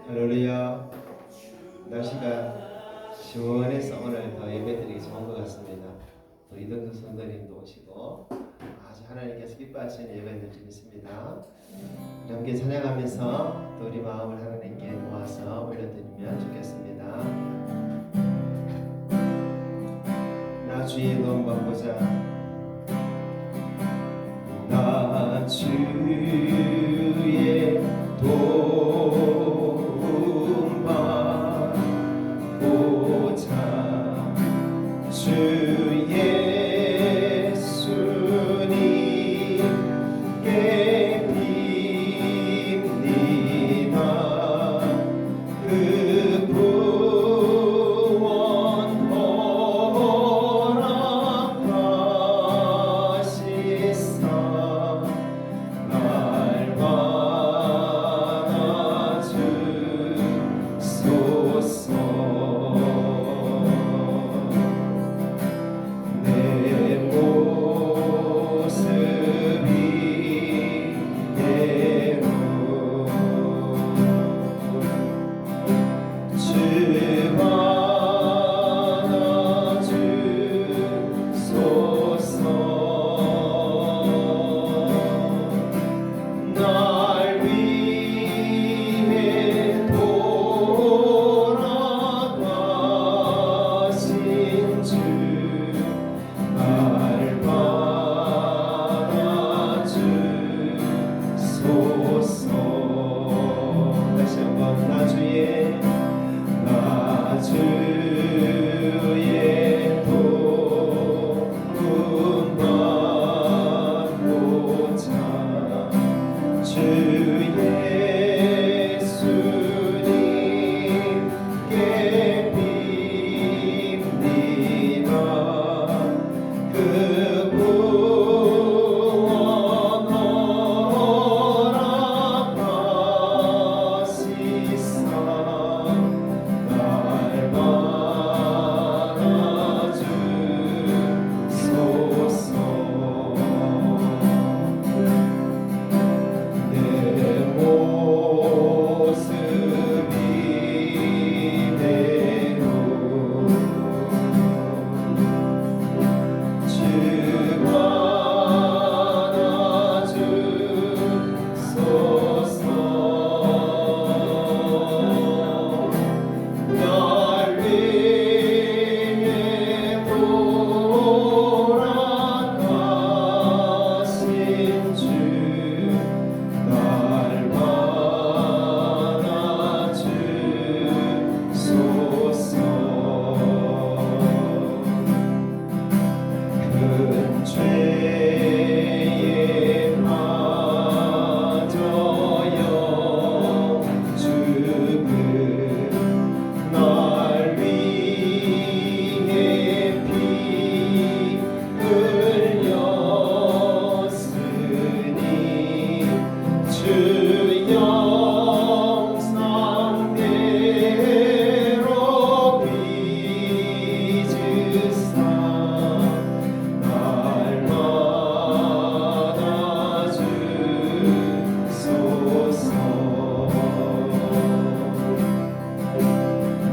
할렐루야. 날씨가 시원해서 오늘 더 예배드리기 좋은 것 같습니다. 또 이동수 성도님도 오시고 아주 하나님께서 기뻐하시는 예배가 될 줄 믿습니다. 우리 함께 찬양하면서 또 우리 마음을 하나님께 모아서 올려드리면 좋겠습니다. 나 주의 도움 받고자, 나 주의 도움 받고자 주 예수님께 빕니다. 그 구원 허락하시사 날 받아주소서. 내 모습이 대로 주 받아주소서. 날 위해 돌아가신 주 날 받아주소서. 다시 한번 나 주의 도움 받고자 주 예수님께 빕니다. 그 구원 허락하시사 날 받아주소서. 내 모습이 대로 주 받아주소서. 날 위해 돌아가신 주 날 받아주소서. 큰 죄에 빠져요 죽은 날 위해 피 흘렸으니 주 영상대로 빚으사 날 받아주소서.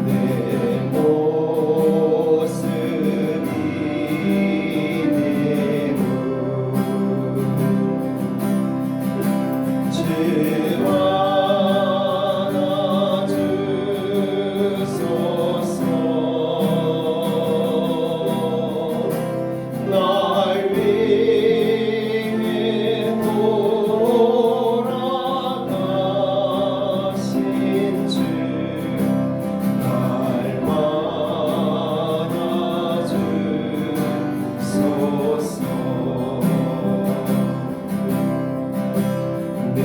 내 모습이 대로 주 받아주소서. 날 위해 돌아가신 주 날 받아주소서. 내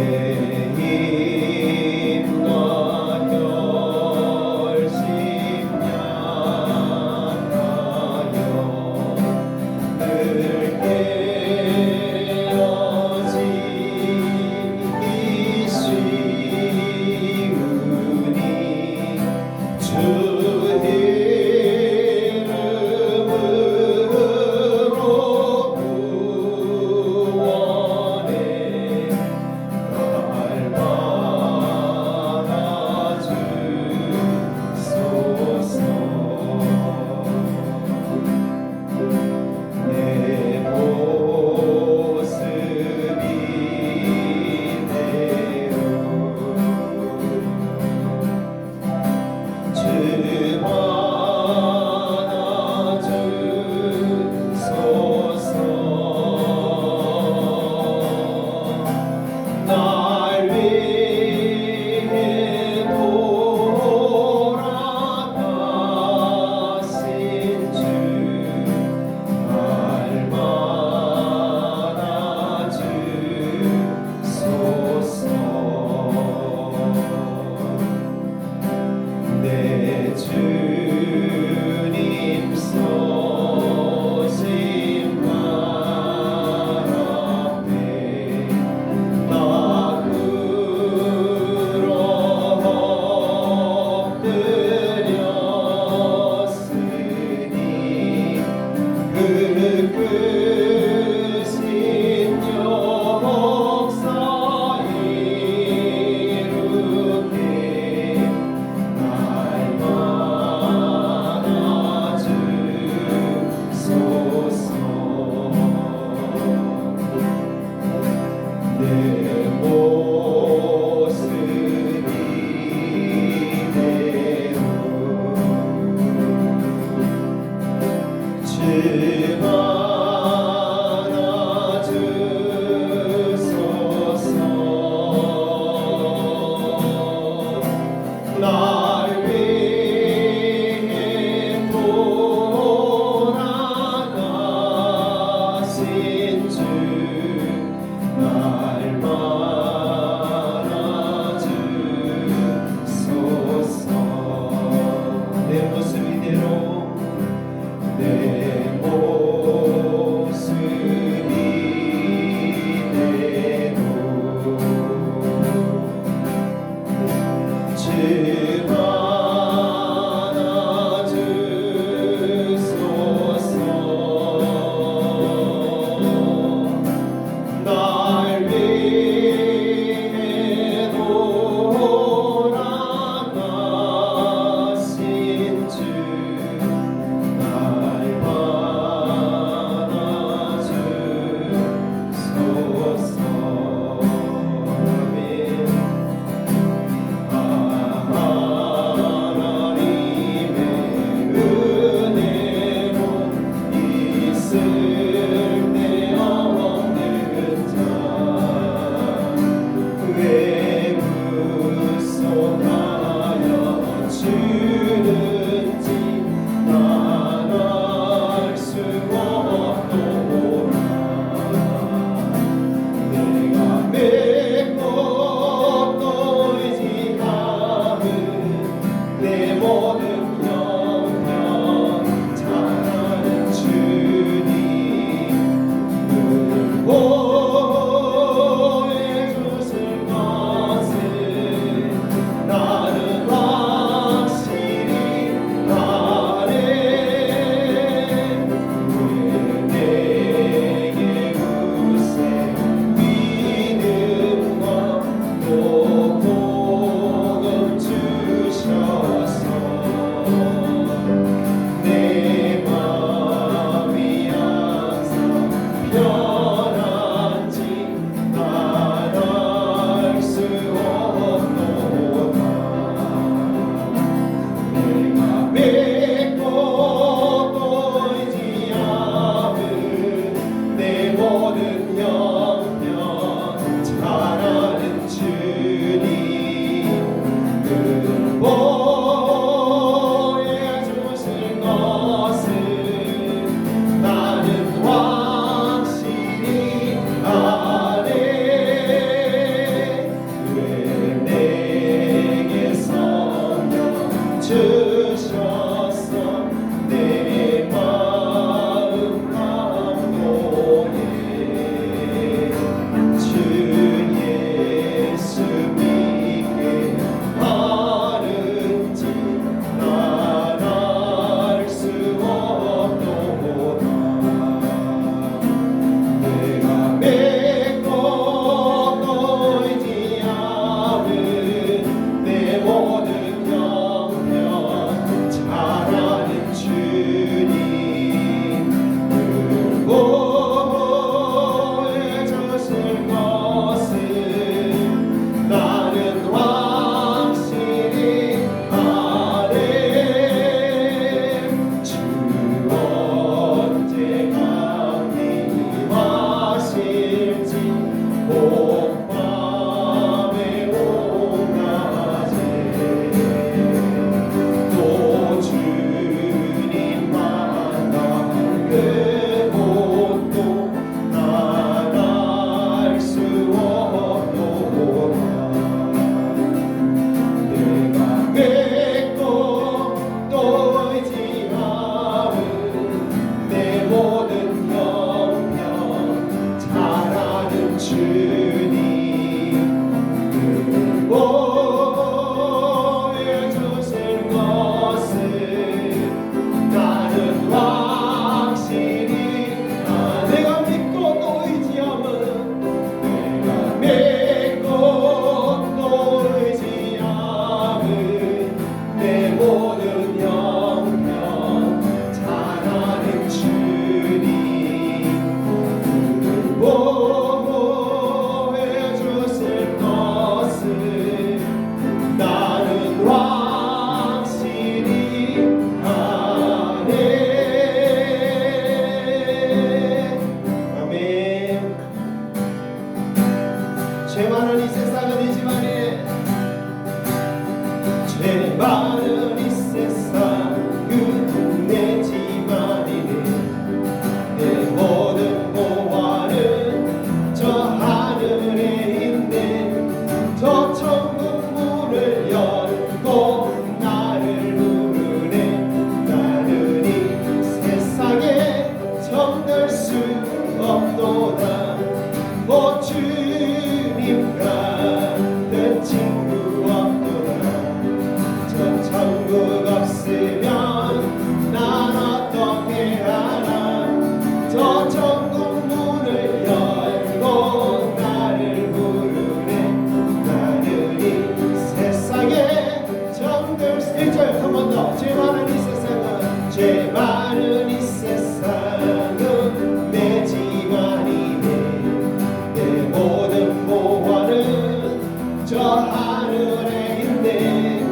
하늘에 있네.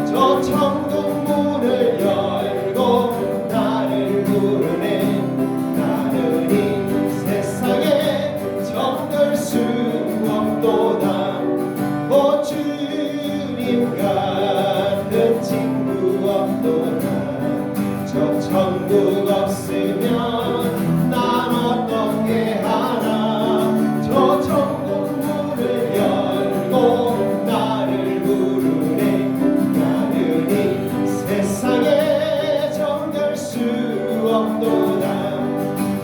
저 천국 문을 열고 나를 부르네. 나는 이 세상에 정들 수 없도다. 오 주님 같은 친구 없도다. 저 천국 없으면 난 어떻게 하나. 저 천국 문을 열고 나를 부르네. 나는 이 세상에 정될 수 없도다.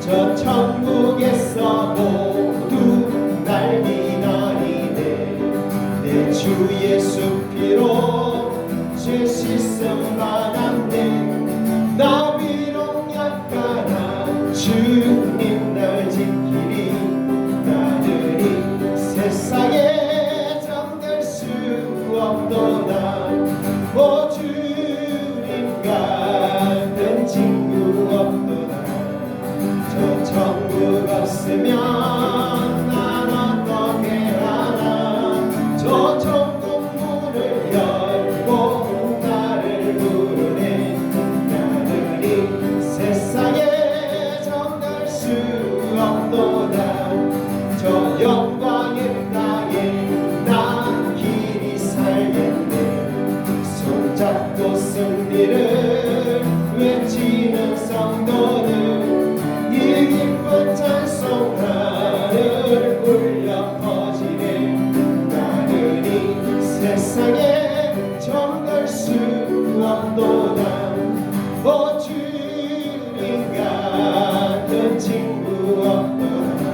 저 천국에서 모두 날 기다리네. 내 주 예수 피로 죄 씻음 받았네. 나 비록 약하나 주님 날 지키리. 나는 이 세상에 정될 수 없도다. 오 주님 같은 친구 없도다. 저 천국 없으면 난 어떻게 하나. 저 천국 문을 열고 나를 부르네. 나는 이 세상에 정갈 수 없도다. 저 영광의 땅에 나 길이 살겠네. 손잡고 승리를 외치는 성도들, 이 기쁜 찬송 하늘 울려 퍼지네. 나는 이 세상에 정갈 수 없도다. 오 주님 같은 친구 없도다.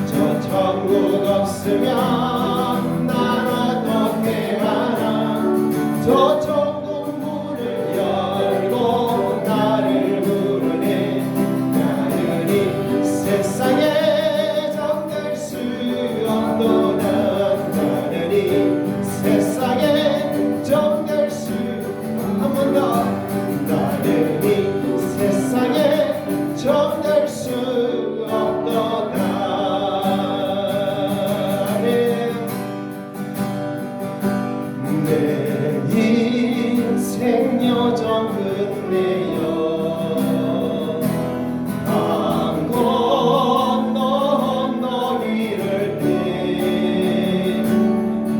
저 천국 없으면 난 어떻게 하나. 저 천국 문을 열고 나를 부르네. 나는 이 세상에 정갈 수 없도다. 나는 이 세상에 정갈 수. 한 번 더. 나는 이 세상에 정갈 수 없도다. 내 인생 여정 끝내요. 강 건너 이를 때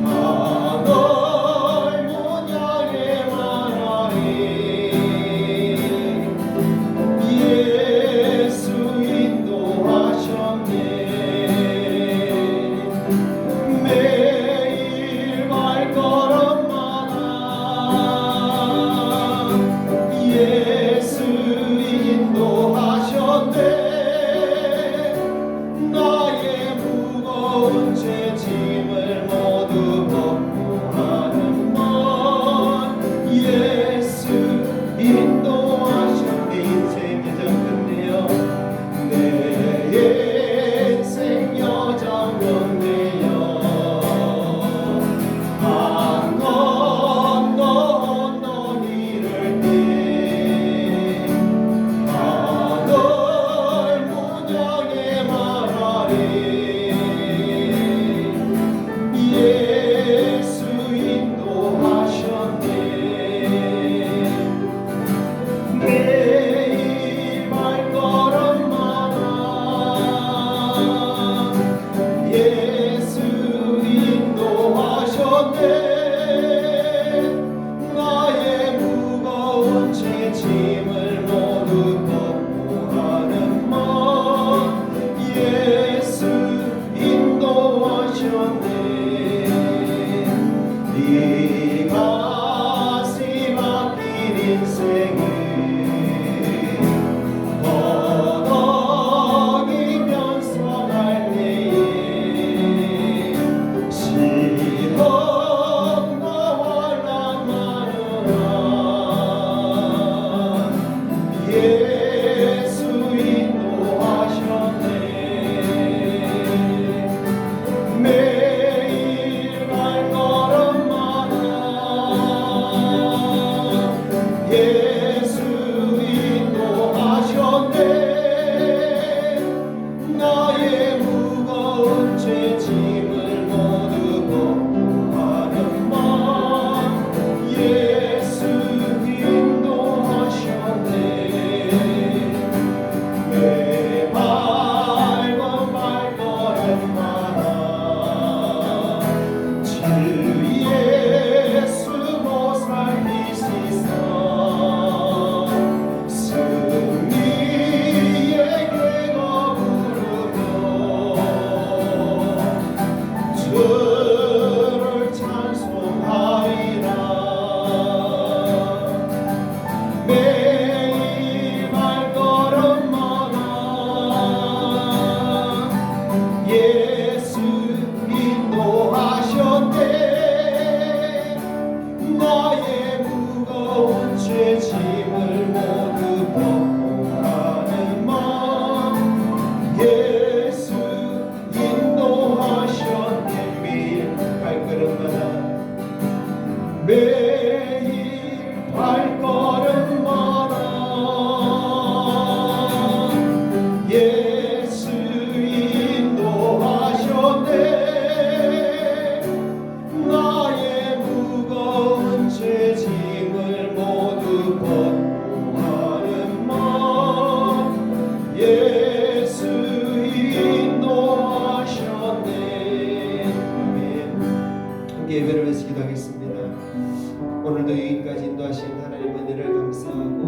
하늘 문양에 말하리. 예수 인도하셨네. 매일 발걸음마다 예수 인도하셨네. 나의 무거운 죄짐을 모두 벗고 하는 것. 예수 인도하셨네. 인생 여정 끝내요. 내 인생 여정 끝내요. 강 건너 이를 때 하늘 문양에 말하리. 예수 인도하셨네. 매일 발걸음마다 예수 인도하셨네. 나의 무거운 죄짐을 모두 벗고 하는 것. 예수 인도하셨네. 이 가시 막힌 인생을 허덕이면서 갈 때에 시험과 환난 많으나 예수 인도하셨네. 매일 발걸음마다 매일 발걸음마다 예수 인도하셨네. 나의 무거운 죄짐을 모두 벗고 하는 맘 예수 인도하셨네. 아멘. 함께 예배를 위해서 기도하겠습니다. 오늘도 여기까지 인도하신 하나님의 은혜를 감사하고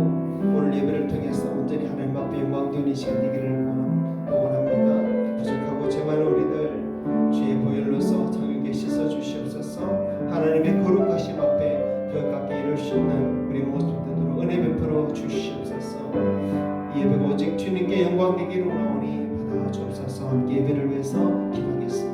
오늘 예배를 통해서 온전히 하나님 앞에 영광 돌리는 시간 되기를 원합니다. 부족하고 죄 많은 우리들 주의 보혈로서 정결케 씻어 주시옵소서. 하나님의 거룩하심 앞에 더 가까이 이룰 수 있는 우리 모습 되도록 은혜 베풀어 주시옵소서. 이 예배가 오직 주님께 영광 되기를 원하오니 받아 주옵소서. 함께 예배를 위해서 기도하겠습니다.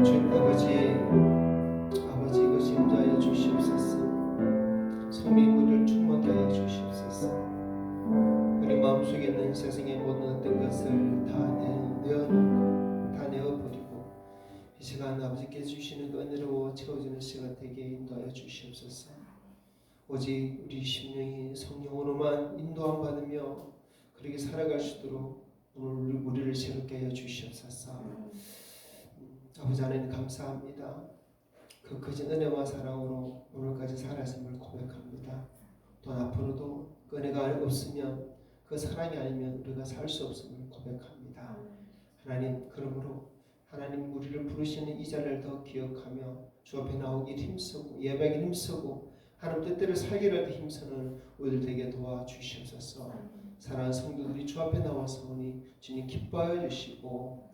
주님 아버지 이것이 임자하여 주시옵소서. 성민물을 충만케 하여 주시옵소서. 우리 마음속에 있는 세상의 모든 어떤 것을 다 내어버리고 이 시간 아버지께 주시는 그 은혜로 채워지는 시간 되게 인도하여 주시옵소서. 오직 우리 심령이 성령으로만 인도함 받으며 그렇게 살아갈 수 있도록 오늘 우리를 새롭게 하여 주시옵소서. 아버지 하나님 감사합니다. 그 거진 은혜와 사랑으로 오늘까지 살았음을 고백합니다. 또 앞으로도 그 은혜가 없으면 그 사랑이 아니면 우리가 살 수 없음을 고백합니다. 하나님 그러므로 하나님 우리를 부르시는 이 자리를 더 기억하며 주 앞에 나오기 힘쓰고 예배하기 힘쓰고 하나님 뜻대로 살기라도 힘쓰는 우리들 되게 도와주시옵소서. 사랑하는 성도들이 주 앞에 나와서 오니 주님 기뻐하여 주시고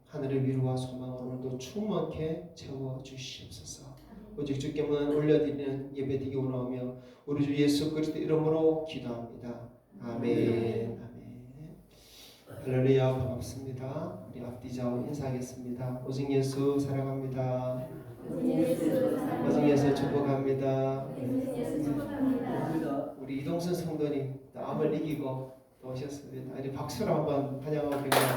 하늘의 위로와 소망을 오늘도 충만케 채워주시옵소서. 오직 주께만 올려드리는 예배 되기 원하며 우리 주 예수 그리스도 이름으로 기도합니다. 아멘. 아멘. 할렐루야. 반갑습니다. 우리 앞뒤 좌우 인사하겠습니다. 오직 예수 사랑합니다. 오직 예수 축복합니다. 우리 이동선 성도님 암을 이기고 오셨습니다. 우리 박수로 한번 환영하고 계십니다.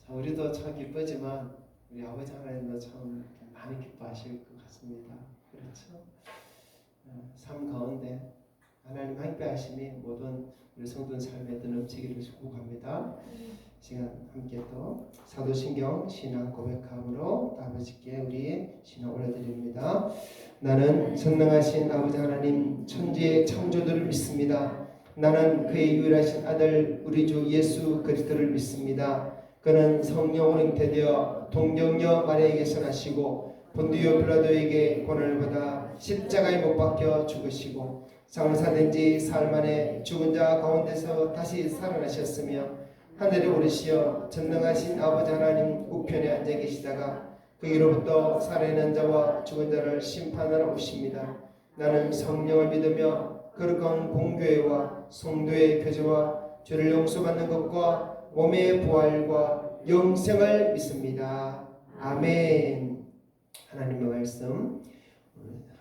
우리도 참 기쁘지만 우리 아버지 하나님도 참 많이 기뻐하실 것 같습니다. 그렇죠? 삶 가운데 하나님 함께 하심이 모든 우리 성도의 삶에 넘치기를 축복합니다. 시간 함께 또 사도신경 신앙 고백함으로 아버지께 우리 신앙 올려드립니다. 나는 전능하신 아버지 하나님 천지의 창조주를 믿습니다. 나는 그의 유일하신 아들 우리 주 예수 그리스도를 믿습니다. 그는 성령으로 잉태되어 동정녀 마리아에게서 나시고 본디오 빌라도에게 고난을 받아 십자가에 못 박혀 죽으시고 장사된 지 사흘 만에 죽은 자 가운데서 다시 살아나셨으며 하늘에 오르시어 전능하신 아버지 하나님 우편에 앉아 계시다가 거기로부터 살아있는 자와 죽은 자를 심판하러 오십니다. 나는 성령을 믿으며 거룩한 공교회와 성도의 교제와 죄를 용서받는 것과 몸의 부활과 영생을 믿습니다. 아멘. 하나님의 말씀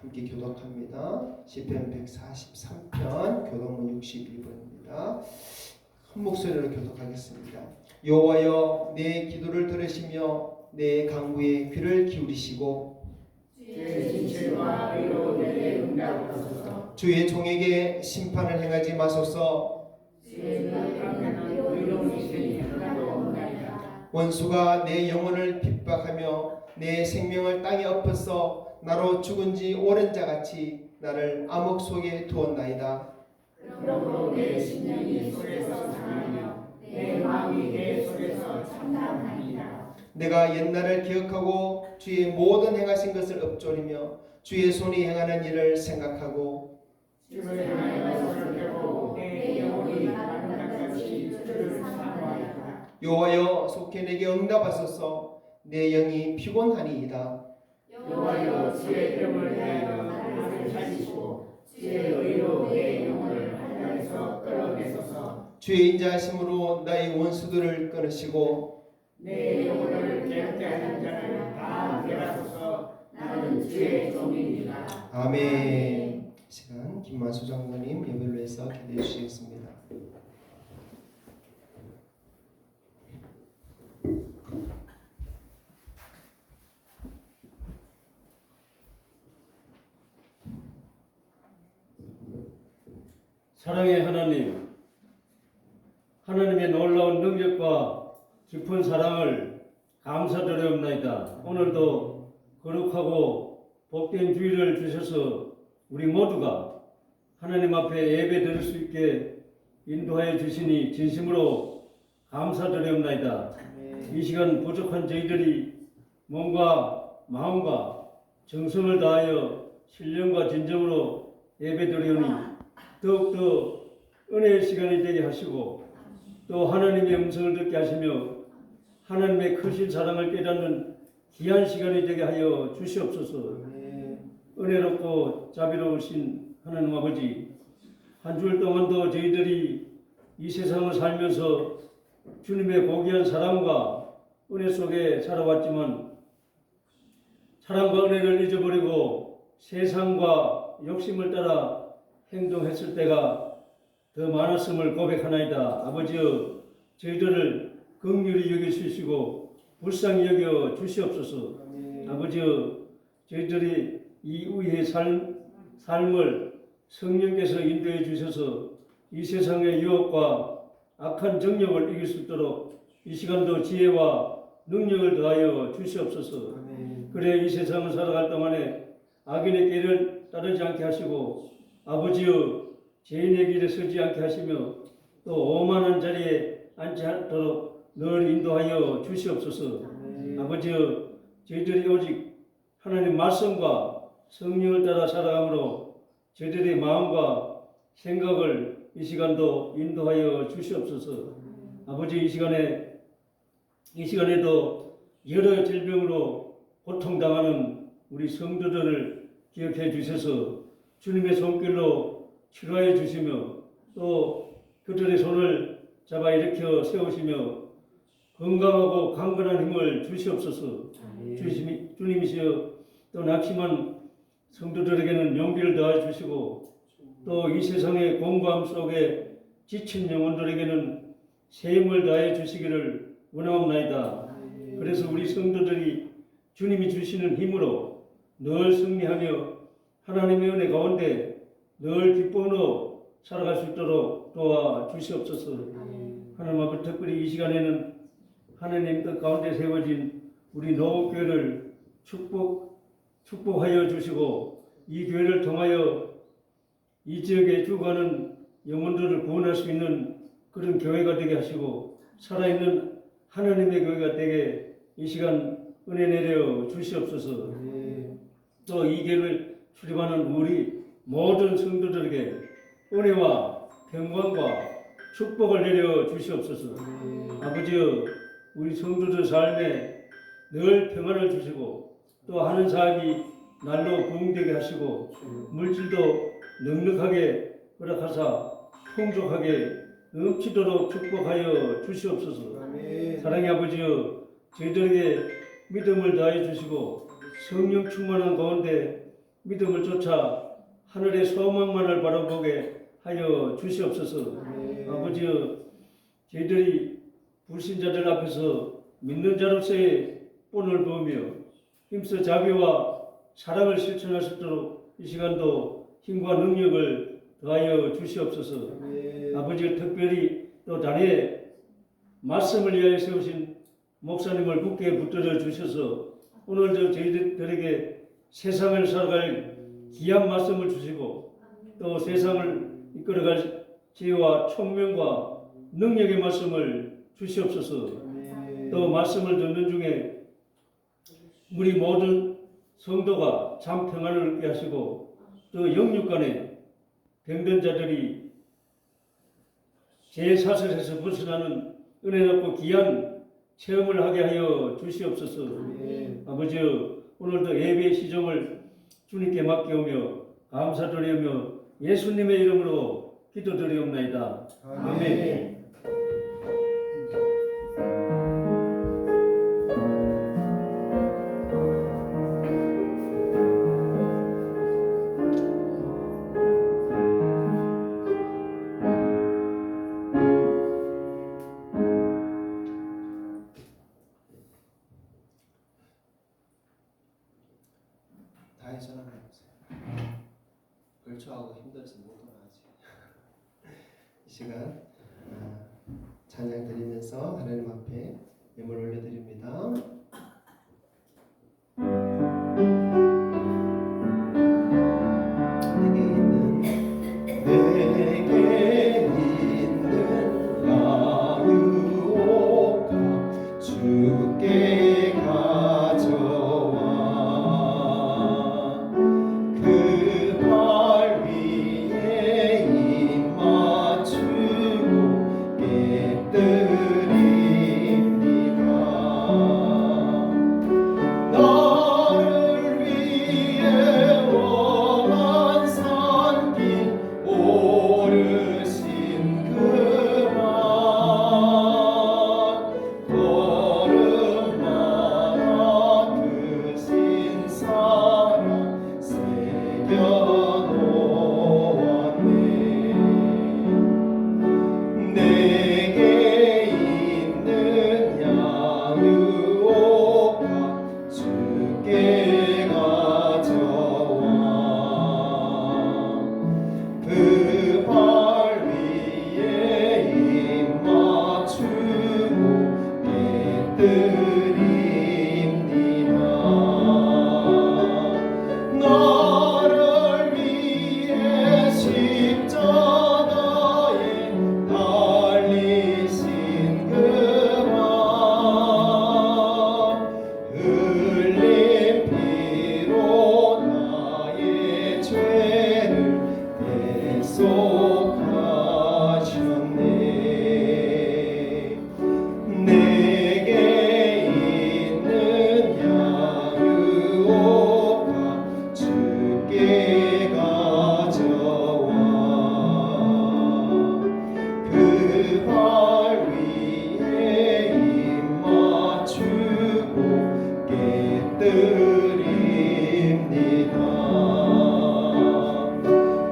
함께 교독합니다. 시편 143편 교독문 61번입니다. 큰 목소리로 교독하겠습니다. 여호와여 내 기도를 들으시며 내 간구에 귀를 기울이시고 주의 진실과 의로 내게 응답하소서. 주의 종에게 심판을 행하지 마소서. 주의 능력은 의로우시니 하나도 없나이다. 원수가 내 영혼을 핍박하며 내 생명을 땅에 엎어서 나로 죽은 지 오랜 자같이 나를 암흑 속에 두었나이다. 그러므로 내 심령이 속에서 상하며 내 마음이 내 속에서 참담하니라. 내가 옛날을 기억하고 주의 모든 행하신 것을 읊조리며 주의 손이 행하는 일을 생각하고 주를 향하여 설교고 내 영혼이 아름답같이 주를 사모하리라. 여호와여 속히 내게 응답하소서. 내 영이 피곤하니이다. 여호와여 주의 이름을 위하여 나를 살리시고 주의 의로 내 영혼을 환란에서 끌어내소서. 주의 인자하심으로 나의 원수들을 끊으시고 내 영혼을 괴롭게 하는 자를 다 멸하소서. 나는 주의 종입니다. 아멘. 이 시간 김만수 장로님 예배로 해서 기도해 주시겠습니다. 사랑의 하나님, 하나님의 놀라운 능력과 깊은 사랑을 감사드려옵나이다. 오늘도 거룩하고 복된 주일을 주셔서 우리 모두가 하나님 앞에 예배 드릴 수 있게 인도하여 주시니 진심으로 감사드려옵나이다. 이 시간 부족한 저희들이 몸과 마음과 정성을 다하여 신령과 진정으로 예배 드리오니 더욱더 은혜의 시간이 되게 하시고 또 하나님의 음성을 듣게 하시며 하나님의 크신 사랑을 깨닫는 귀한 시간이 되게 하여 주시옵소서. 은혜롭고 자비로우신 하나님 아버지, 한 주일 동안도 저희들이 이 세상을 살면서 주님의 고귀한 사랑과 은혜 속에 살아왔지만 사랑과 은혜를 잊어버리고 세상과 욕심을 따라 행동했을 때가 더 많았음을 고백하나이다. 아버지여, 저희들을 긍휼히 여겨주시고 불쌍히 여겨 주시옵소서. 아버지여, 저희들이 이 후의 삶을 성령께서 인도해 주셔서 이 세상의 유혹과 악한 정욕을 이길 수 있도록 이 시간도 지혜와 능력을 더하여 주시옵소서. 그래 이 세상을 살아갈 동안에 악인의 길을 따르지 않게 하시고 아버지여 죄인의 길에 서지 않게 하시며 또 오만한 자리에 앉지 않도록 늘 인도하여 주시옵소서. 아버지여, 저희들이 오직 하나님 말씀과 성령을 따라 살아가므로 저희들의 마음과 생각을 이 시간도 인도하여 주시옵소서. 아버지, 이 시간에도 여러 질병으로 고통당하는 우리 성도들을 기억해 주셔서 주님의 손길로 치료해 주시며 또 그들의 손을 잡아 일으켜 세우시며 건강하고 강건한 힘을 주시옵소서. 주님이시여, 또 낙심한 성도들에게는 용기를 더해 주시고 또 이 세상의 공고함 속에 지친 영혼들에게는 새 힘을 더해 주시기를 원하옵나이다. 그래서 우리 성도들이 주님이 주시는 힘으로 늘 승리하며 하나님의 은혜 가운데 늘 기쁨으로 살아갈 수 있도록 도와주시옵소서. 하나님 아버지, 특별히 이 시간에는 하나님 뜻 가운데 세워진 우리 노업교회를 축복하여 주시고 이 교회를 통하여 이 지역에 죽어가는 영혼들을 구원할 수 있는 그런 교회가 되게 하시고 살아있는 하나님의 교회가 되게 이 시간 은혜 내려 주시옵소서. 또 이 교회를 출입하는 우리 모든 성도들에게 은혜와 평강과 축복을 내려 주시옵소서. 아버지여, 우리 성도들 삶에 늘 평안을 주시고 또 하는 사업이 날로 부흥되게 하시고 물질도 넉넉하게 허락하사 풍족하게 넘치도록 축복하여 주시옵소서. 사랑의 아버지여, 저희들에게 믿음을 다해 주시고 성령 충만한 가운데 믿음을 쫓아 하늘의 소망만을 바라보게 하여 주시옵소서. 아버지여, 저희들이 불신자들 앞에서 믿는 자로서의 본을 보며 힘써 자비와 사랑을 실천할 수 있도록 이 시간도 힘과 능력을 더하여 주시옵소서. 아버지, 특별히 또 다리에 말씀을 위하여 세우신 목사님을 굳게 붙들어 주셔서 오늘도 저희들에게 세상을 살아갈 귀한 말씀을 주시고 또 세상을 이끌어갈 지혜와 총명과 능력의 말씀을 주시옵소서. 또 말씀을 듣는 중에 우리 모든 성도가 참 평안을 얻게 하시고 또 영육간에 병든 자들이 제사슬에서 벗어나는 은혜 높고 귀한 체험을 하게 하여 주시옵소서. 아버지, 오늘도 예배의 시정을 주님께 맡겨오며 감사드리며 예수님의 이름으로 기도드리옵나이다. 아멘. 다시 전화 한번 해보세요. 걸초하고 힘들어서 못 돌아가지. 이 시간 찬양 드리면서 하나님 앞에 예물 올려드립니다. 내게 있는 나누오가 주께 가져와 그 발 위에 입 맞추고 깨뜨립니다. 나를 위해 원한 산길 오르신 그만 걸음마다 크신 사랑 새겨놓았네. 내게 있는 양으오가 주께 가져와 그 발 위에 입 맞추고 깨뜨립니다. 나를 위해 십자가에 달리신 그만 흘린 피로 나의 죄를 대속하셨네. 내게 있는 양으오가 주께 가져와 그 발 위에 입 맞추고 깨뜨립니다.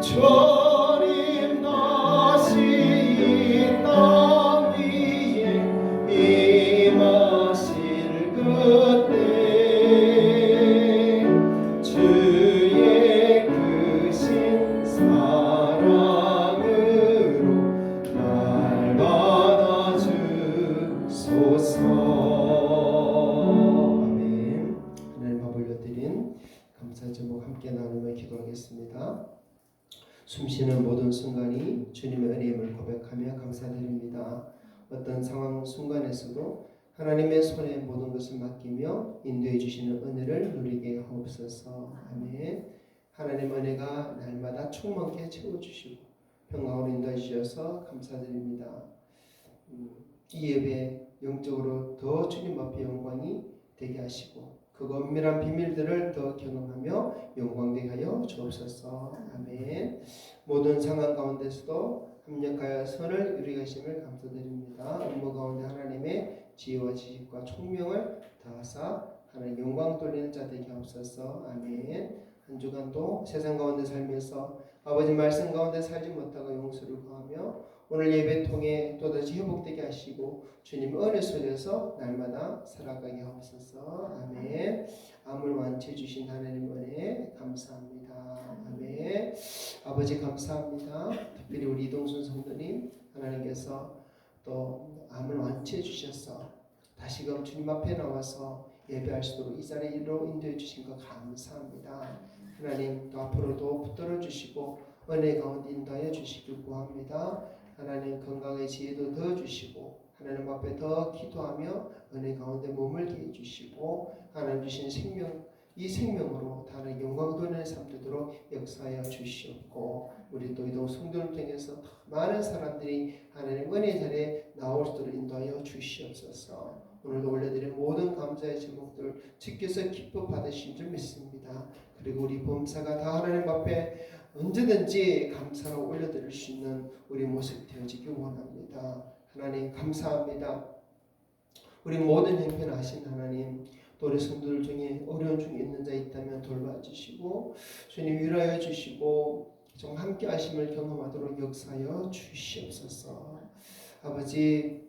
주님 다시 이 땅 위에 임하실 그때 주의 크신 사랑으로 날 받아주소서. 아멘. 하나님 밥 올려드린 감사 제목 함께 나누며 기도하겠습니다. 숨쉬는 모든 순간이 주님의 은혜임을 고백하며 감사드립니다. 어떤 상황 순간에서도 하나님의 손에 모든 것을 맡기며 인도해 주시는 은혜를 누리게 하옵소서. 아멘. 하나님 은혜가 날마다 충만케 채워주시고 평강으로 인도해 주셔서 감사드립니다. 이 예배 영적으로 더 주님 앞에 영광이 되게 하시고 그 은밀한 비밀들을 더 경험하며 영광되게 하여 주옵소서. 아멘. 모든 상황 가운데서도 합력하여 선을 이루게 하심을 감사드립니다. 업무 가운데 하나님의 지혜와 지식과 총명을 더하사 하나님 영광 돌리는 자 되게 하옵소서. 아멘. 한 주간도 세상 가운데 살면서 아버지 말씀 가운데 살지 못하고 용서를 구하며 오늘 예배 통해 또다시 회복되게 하시고 주님 은혜 속에서 날마다 살아가게 하옵소서. 아멘. 암을 완치해 주신 하나님 은혜 감사합니다. 아멘. 아버지 감사합니다. 특별히 우리 이동순 성도님 하나님께서 또 암을 완치해 주셔서 다시금 주님 앞에 나와서 예배할 수 있도록 이 자리로 인도해 주신 것 감사합니다. 하나님 또 앞으로도 붙들어 주시고 은혜 가운데 인도하여 주시길 구합니다. 하나님 건강의 지혜도 더 주시고 하나님 앞에 더 기도하며 은혜 가운데 머물게 해주시고 하나님 주신 생명 이 생명으로 다른 영광 돌리는 삶 되도록 역사하여 주시옵고 우리 또 이동 성도를 통해서 더 많은 사람들이 하나님 은혜 자리에 나올 수 있도록 인도하여 주시옵소서. 오늘도 올려드린 모든 감사의 제목들 주께서 기뻐 받으신 줄 믿습니다. 그리고 우리 범사가 다 하나님 앞에 언제든지 감사로 올려드릴 수 있는 우리 모습 되어지기 원합니다. 하나님 감사합니다. 우리 모든 형편하신 하나님 또 우리 성도들 중에 어려운 중에 있는 자 있다면 돌봐주시고 주님 위로하여 주시고 좀 함께 하심을 경험하도록 역사하여 주시옵소서. 아버지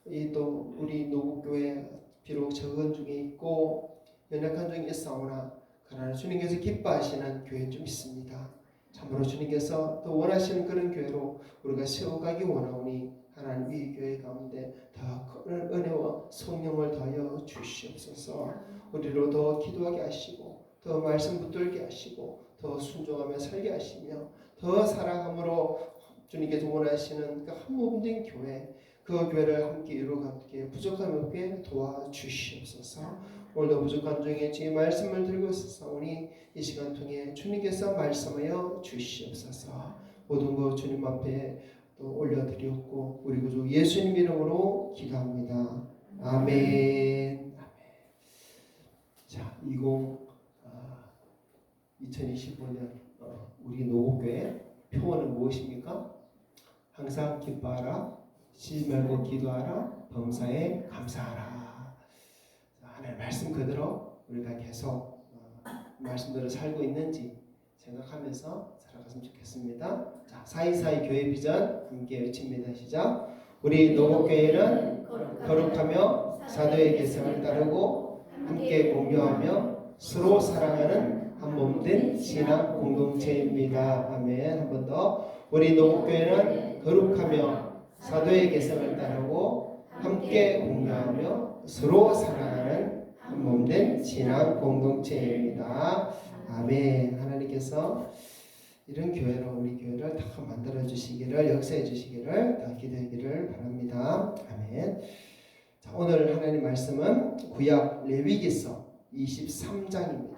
이 또 우리 노국교회 비록 적은 중에 있고 연약한 중에 있사오나 그러나 주님께서 기뻐하시는 교회인 줄 믿습니다. 참으로 주님께서 또 원하시는 그런 교회로 우리가 세워가기 원하오니 하나님 이 교회 가운데 더 큰 은혜와 성령을 더하여 주시옵소서. 우리로 더 기도하게 하시고 더 말씀 붙들게 하시고 더 순종하며 살게 하시며 더 사랑함으로 주님께서 원하시는 그 한 몸 된 교회 그 교회를 함께 이루어가게 부족함 없게 도와주시옵소서. 오늘도 부족한 중에 주의 말씀을 들고 있사오니 이 시간 통해 주님께서 말씀하여 주시옵소서. 모든 것 주님 앞에 또 올려드렸고 우리 구주 예수님 이름으로 기도합니다. 아멘. 자, 2025년 우리 노국교회 표어는 무엇입니까? 항상 기뻐하라, 쉬지 말고 기도하라, 범사에 감사하라. 하나님 말씀 그대로 우리가 계속 말씀대로 살고 있는지 생각하면서 살아갔으면 좋겠습니다. 자, 사이사이 교회 비전 함께 외칩니다. 시작. 우리 노국교회는 거룩하며 사도의 계승을 따르고 함께 공유하며 서로 사랑하는 한 몸된 신앙 공동체입니다. 아멘. 한 번 더. 우리 노국교회는 거룩하며 사도의 계승을 따르고 함께 공유하며 서로 사랑하는 한 몸된 신앙 공동체입니다. 아멘. 하나님께서 이런 교회로 우리 교회를 다 만들어 주시기를 역사해 주시기를 더 기도하기를 바랍니다. 아멘. 자, 오늘 하나님 말씀은 구약 레위기서 23장입니다.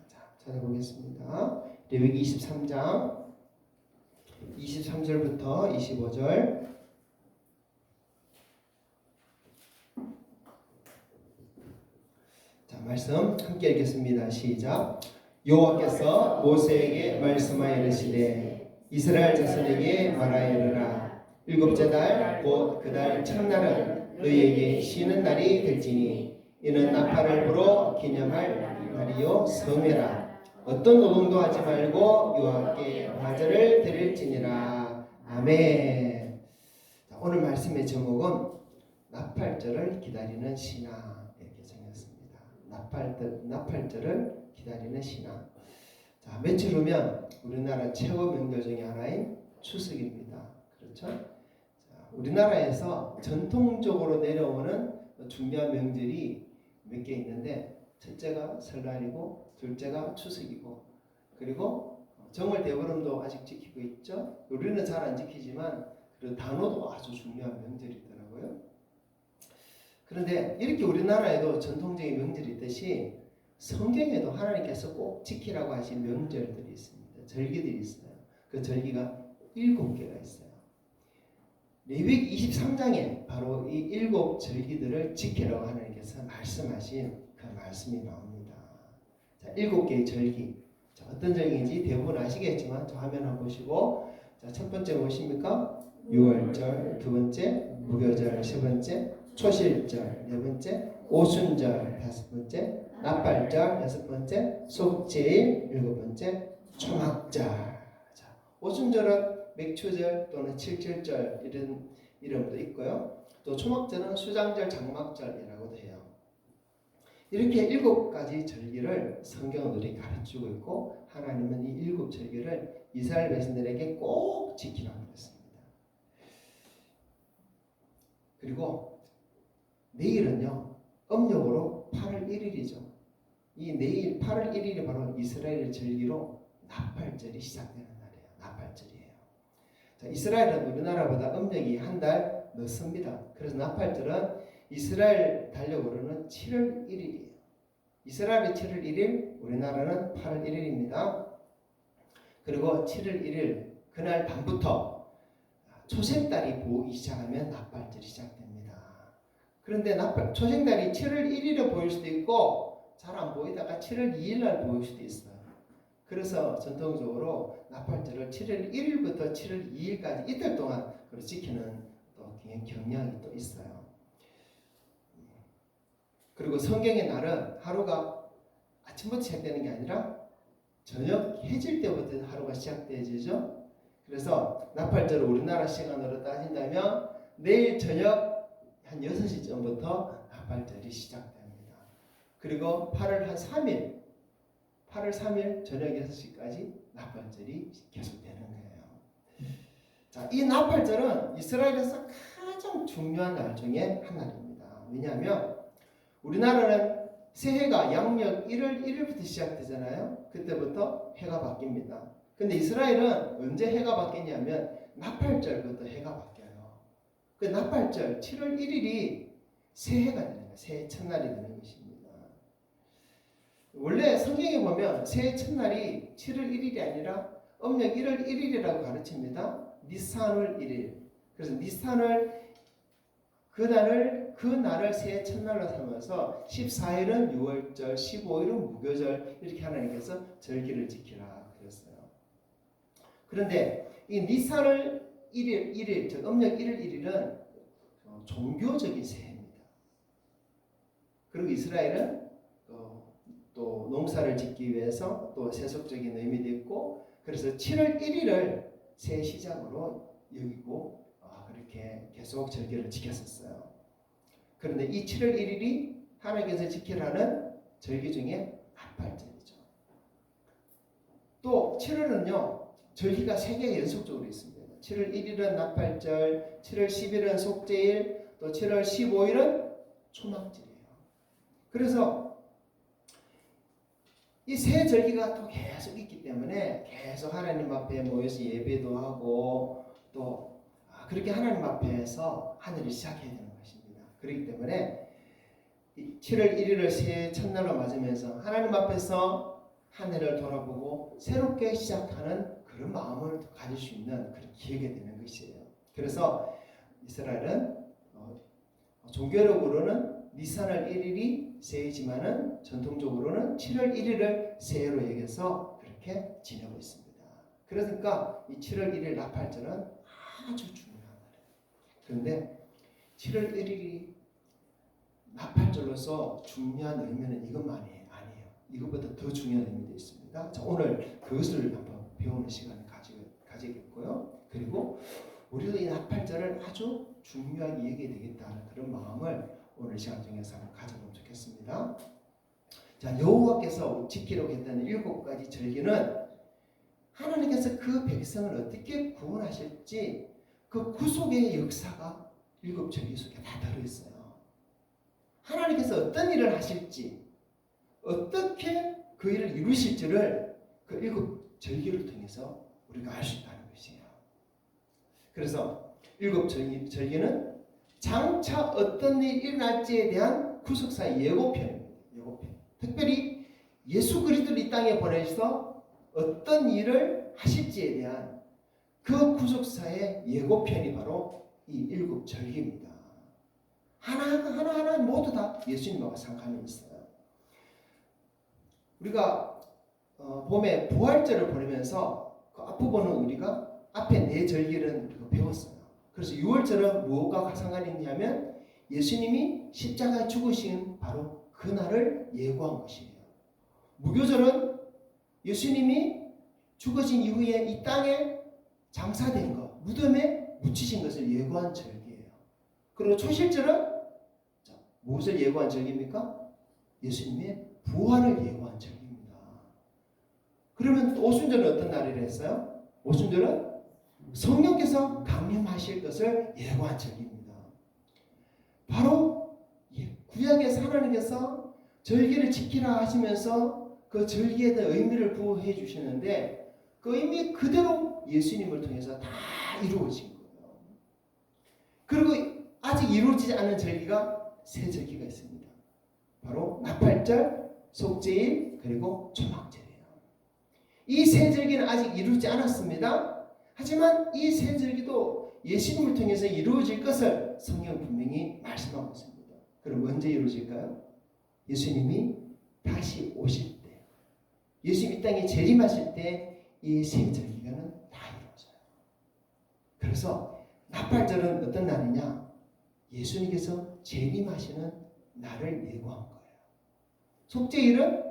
자, 찾아보겠습니다. 레위기 23장 23절부터 25절. 자, 말씀 함께 읽겠습니다. 시작. 여호와께서 모세에게 말씀하여 이르시되 이스라엘 자손에게 말하여 이르라. 일곱째 달 곧 그 달 첫날은 너희에게 쉬는 날이 될지니 이는 나팔을 불어 기념할 날이요 성회라. 어떤 노동도 하지 말고 여호와께 화제를 드릴지니라. 아멘. 자, 오늘 말씀의 제목은 나팔절을 기다리는 신앙 이렇게 정했습니다. 나팔절을 기다리는 신앙. 자, 며칠 후면 우리나라 최고 명절 중에 하나인 추석입니다. 그렇죠? 자, 우리나라에서 전통적으로 내려오는 중요한 명절이 몇 개 있는데 첫째가 설날이고 둘째가 추석이고 그리고 정월 대보름도 아직 지키고 있죠. 우리는 잘 안 지키지만 그 단오도 아주 중요한 명절이더라고요. 그런데 이렇게 우리나라에도 전통적인 명절이 있듯이 성경에도 하나님께서 꼭 지키라고 하신 명절들이 있습니다. 절기들이 있어요. 그 절기가 7개가 있어요. 레위기 23장에 바로 이 7 절기들을 지키라고 하나님께서 말씀하신 그 말씀이 나옵니다. 자, 7개의 절기. 자, 어떤 절기인지 대부분 아시겠지만 저 화면 한번 보시고, 자, 첫 번째 무엇입니까? 유월절, 두 번째 무교절, 세 번째 초실절, 네 번째 오순절, 다섯 번째 나팔절, 여섯 번째 속죄일, 일곱 번째 초막절. 자, 오순절은 맥추절 또는 칠칠절 이런 이름도 있고요. 또 초막절은 수장절, 장막절이라고도 해요. 이렇게 7가지 절기를 성경은 우리 가르치고 있고 하나님은 이 7절기를 이스라엘 백성들에게 꼭 지키라고 했습니다. 그리고 내일은요 음력으로 8월 1일이죠. 이 내일 8월 1일이 바로 이스라엘 절기로 나팔절이 시작되는 날이에요. 나팔절이에요. 자, 이스라엘은 우리나라보다 음력이 한 달 늦습니다. 그래서 나팔절은 이스라엘 달력으로는 7월 1일이에요. 이스라엘이 7월 1일, 우리나라는 8월 1일입니다. 그리고 7월 1일 그날 밤부터 초생달이 보이기 시작하면 나팔절이 시작됩니다. 그런데 초생달이 7월 1일에 보일 수도 있고 잘 안 보이다가 7월 2일 날 보일 수도 있어요. 그래서 전통적으로 나팔절을 7월 1일부터 7월 2일까지 이틀 동안 지키는 또 경향이 또 있어요. 그리고 성경의 날은 하루가 아침부터 시작되는 게 아니라 저녁 해질 때부터 하루가 시작되죠. 그래서 나팔절을 우리나라 시간으로 따진다면 내일 저녁 한 6시쯤부터 나팔절이 시작됩니다. 그리고 8월 3일 저녁 6시까지 나팔절이 계속되는 거예요. 자, 이 나팔절은 이스라엘에서 가장 중요한 날 중에 하나입니다. 왜냐하면 우리나라는 새해가 양력 1월 1일부터 시작되잖아요. 그때부터 해가 바뀝니다. 근데 이스라엘은 언제 해가 바뀌냐면 나팔절부터 해가 바뀌어요. 그 나팔절 7월 1일이 새해가 되는 거예요. 새해 첫날이 되는 것입니다. 원래 성경에 보면 새해 첫날이 7월 1일이 아니라 음력 1월 1일이라고 가르칩니다. 니산월 1일. 그래서 니산월 그 날을 새해 첫날로 삼아서 14일은 6월절, 15일은 무교절 이렇게 하나님께서 절기를 지키라 그랬어요. 그런데 이 니산월 1일, 즉 음력 1월 1일은 종교적인 새해입니다. 그리고 이스라엘은 또 농사를 짓기 위해서 또 세속적인 의미도 있고 그래서 7월 1일을 새해 시작으로 여기고 그렇게 계속 절기를 지켰었어요. 그런데 이 7월 1일이 하나님께서 지키라는 절기 중에 나팔절이죠. 또 7월은요 절기가 3개 연속적으로 있습니다. 7월 1일은 나팔절, 7월 10일은 속죄일, 또 7월 15일은 초막절이에요. 그래서 이 세 절기가 또 계속 있기 때문에 계속 하나님 앞에 모여서 예배도 하고 또 그렇게 하나님 앞에서 하늘을 시작해야 되는 것입니다. 그렇기 때문에 7월 1일을 새해 첫날로 맞으면서 하나님 앞에서 하늘을 돌아보고 새롭게 시작하는 그런 마음을 가질 수 있는 그런 기회가 되는 것이에요. 그래서 이스라엘은 종교력으로는 니산월 1일이 새해지만은 전통적으로는 7월 1일을 새해로 여겨서 그렇게 지내고 있습니다. 그러니까 이 7월 1일 나팔절은 아주 중요한 날이에요. 그런데 7월 1일이 나팔절로서 중요한 의미는 이것만이 아니에요. 이것보다 더 중요한 의미도 있습니다. 자, 오늘 그것을 한번 배우는 시간을 가지겠고요. 그리고 우리도 이 나팔절을 아주 중요하게 여겨야 되겠다는 그런 마음을 오늘 시간 중에서 한번 가져보면 좋겠습니다. 자, 여호와께서 지키려고 했다는 7가지 절기는 하나님께서 그 백성을 어떻게 구원하실지 그 구속의 역사가 7절기 속에 다 들어있어요. 하나님께서 어떤 일을 하실지 어떻게 그 일을 이루실지를 그 7절기를 통해서 우리가 알 수 있다는 것이에요. 그래서 7절기는 장차 어떤 일이 일어날지에 대한 구속사의 예고편입니다. 예고편. 특별히 예수 그리스도를 이 땅에 보내셔서 어떤 일을 하실지에 대한 그 구속사의 예고편이 바로 이 7절기입니다. 하나하나 모두 다 예수님과 상관이 있어요. 우리가 봄에 부활절을 보내면서 그 앞부분은 우리가 앞에 4절기를 배웠어요. 그래서 6월절은 무엇과 상관이 있냐면 예수님이 십자가에 죽으신 바로 그날을 예고한 것이에요. 무교절은 예수님이 죽으신 이후에 이 땅에 장사된 것, 무덤에 묻히신 것을 예고한 절기예요. 그리고 초실절은 무엇을 예고한 절기입니까? 예수님의 부활을 예고한 절기입니다. 그러면 오순절은 어떤 날이라 했어요? 오순절은 성령께서 강림하실 것을 예고한 절기입니다. 바로 구약에서 하나님께서 절기를 지키라 하시면서 그 절기에 대한 의미를 부여해 주시는데 그 의미 그대로 예수님을 통해서 다 이루어진 거예요. 그리고 아직 이루어지지 않은 절기가 세 절기가 있습니다. 바로 나팔절, 속죄일, 그리고 초막절이에요. 이 세 절기는 아직 이루어지지 않았습니다. 하지만 이 세 절기도 예수님을 통해서 이루어질 것을 성경 분명히 말씀하고 있습니다. 그럼 언제 이루어질까요? 예수님이 다시 오실 때, 예수님 이 땅에 재림하실 때 이 세 절기가는 다 이루어져요. 그래서 나팔절은 어떤 날이냐? 예수님께서 재림하시는 날을 예고한 거예요. 속죄일은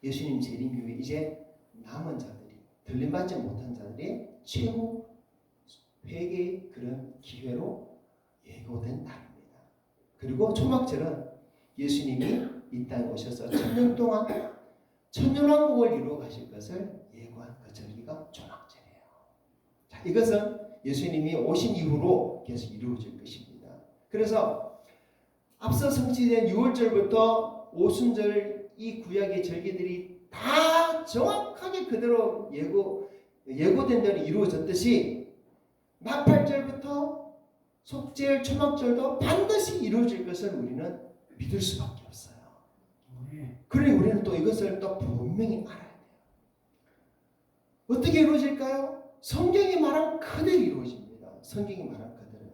예수님 재림 이후에 이제 남은 자들이, 들림받지 못한 자들이 최후 회개의 그런 기회로 예고된 날입니다. 그리고 초막절은 예수님이 이 땅에 오셔서 1000년 동안 천년왕국을 이루어 가실 것을 예고한 그 절기가 초막절이에요. 자, 이것은 예수님이 오신 이후로 계속 이루어질 것입니다. 그래서 앞서 성취된 6월절부터 오순절 이 구약의 절기들이 다 정확하게 그대로 예고된 대로 이루어졌듯이 나팔절부터 속죄일, 초막절도 반드시 이루어질 것을 우리는 믿을 수밖에 없어요. 그러니 우리는 또 이것을 또 분명히 알아야 돼요. 어떻게 이루어질까요? 성경이 말한 그대로 이루어집니다. 성경이 말한 그대로요.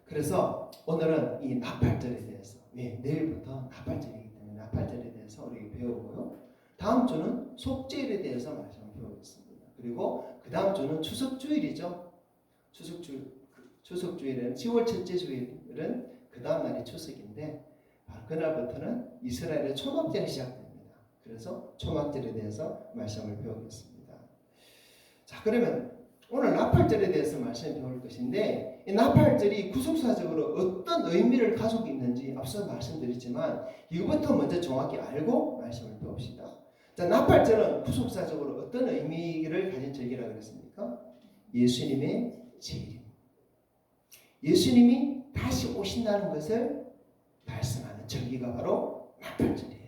그래서 오늘은 이 나팔절에 대해서, 내일부터 나팔절이기 때문에 나팔절에 대해서 우리 배우고요. 다음 주는 속죄일에 대해서 말씀을 배우겠습니다. 그리고 그 다음 주는 추석주일이죠. 추석주일은 10월 첫째 주일은 그 다음 날이 추석인데 그날부터는 이스라엘의 초막절이 시작됩니다. 그래서 초막절에 대해서 말씀을 배우겠습니다. 자, 그러면 오늘 나팔절에 대해서 말씀을 배울 것인데 이 나팔절이 구속사적으로 어떤 의미를 가지고 있는지 앞서 말씀드렸지만 이것부터 먼저 정확히 알고 말씀을 배웁시다. 자, 나팔절은 구속사적으로 어떤 의미를 가진 절기라고 그랬습니까? 예수님의 재림, 예수님이 다시 오신다는 것을 말씀하는 절기가 바로 나팔절이에요.